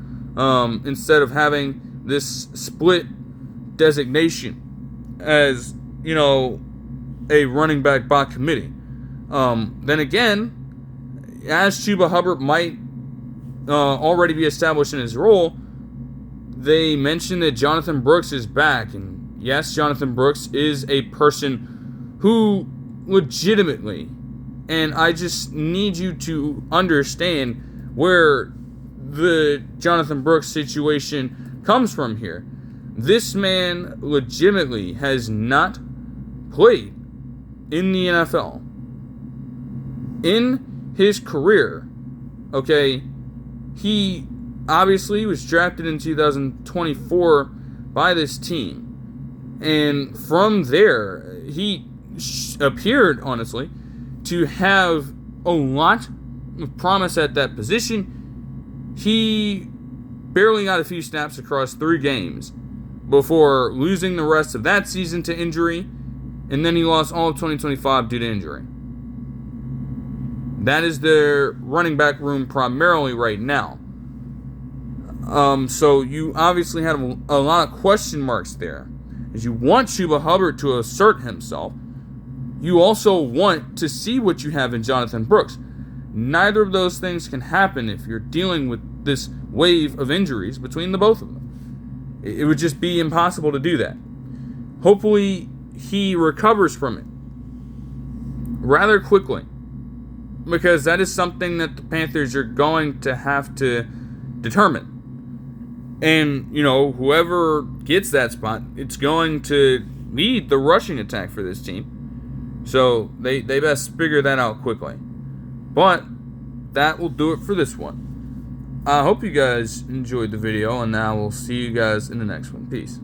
instead of having this split designation as, a running back by committee. Then again, as Chuba Hubbard might already be established in his role, they mentioned that Jonathan Brooks is back. And yes, Jonathan Brooks is a person who legitimately, and I just need you to understand where the Jonathan Brooks situation comes from here. This man legitimately has not played in the NFL. In his career, okay, he obviously was drafted in 2024 by this team. And from there, he appeared, honestly, to have a lot of promise at that position. He barely got a few snaps across 3 games before losing the rest of that season to injury, and then he lost all of 2025 due to injury. That is their running back room primarily right now. So you obviously have a lot of question marks there. As you want Chuba Hubbard to assert himself, you also want to see what you have in Jonathan Brooks. Neither of those things can happen if you're dealing with this wave of injuries between the both of them. It would just be impossible to do that. Hopefully, he recovers from it rather quickly, because that is something that the Panthers are going to have to determine. And, whoever gets that spot, it's going to lead the rushing attack for this team. So they best figure that out quickly. But that will do it for this one. I hope you guys enjoyed the video, and I will see you guys in the next one. Peace.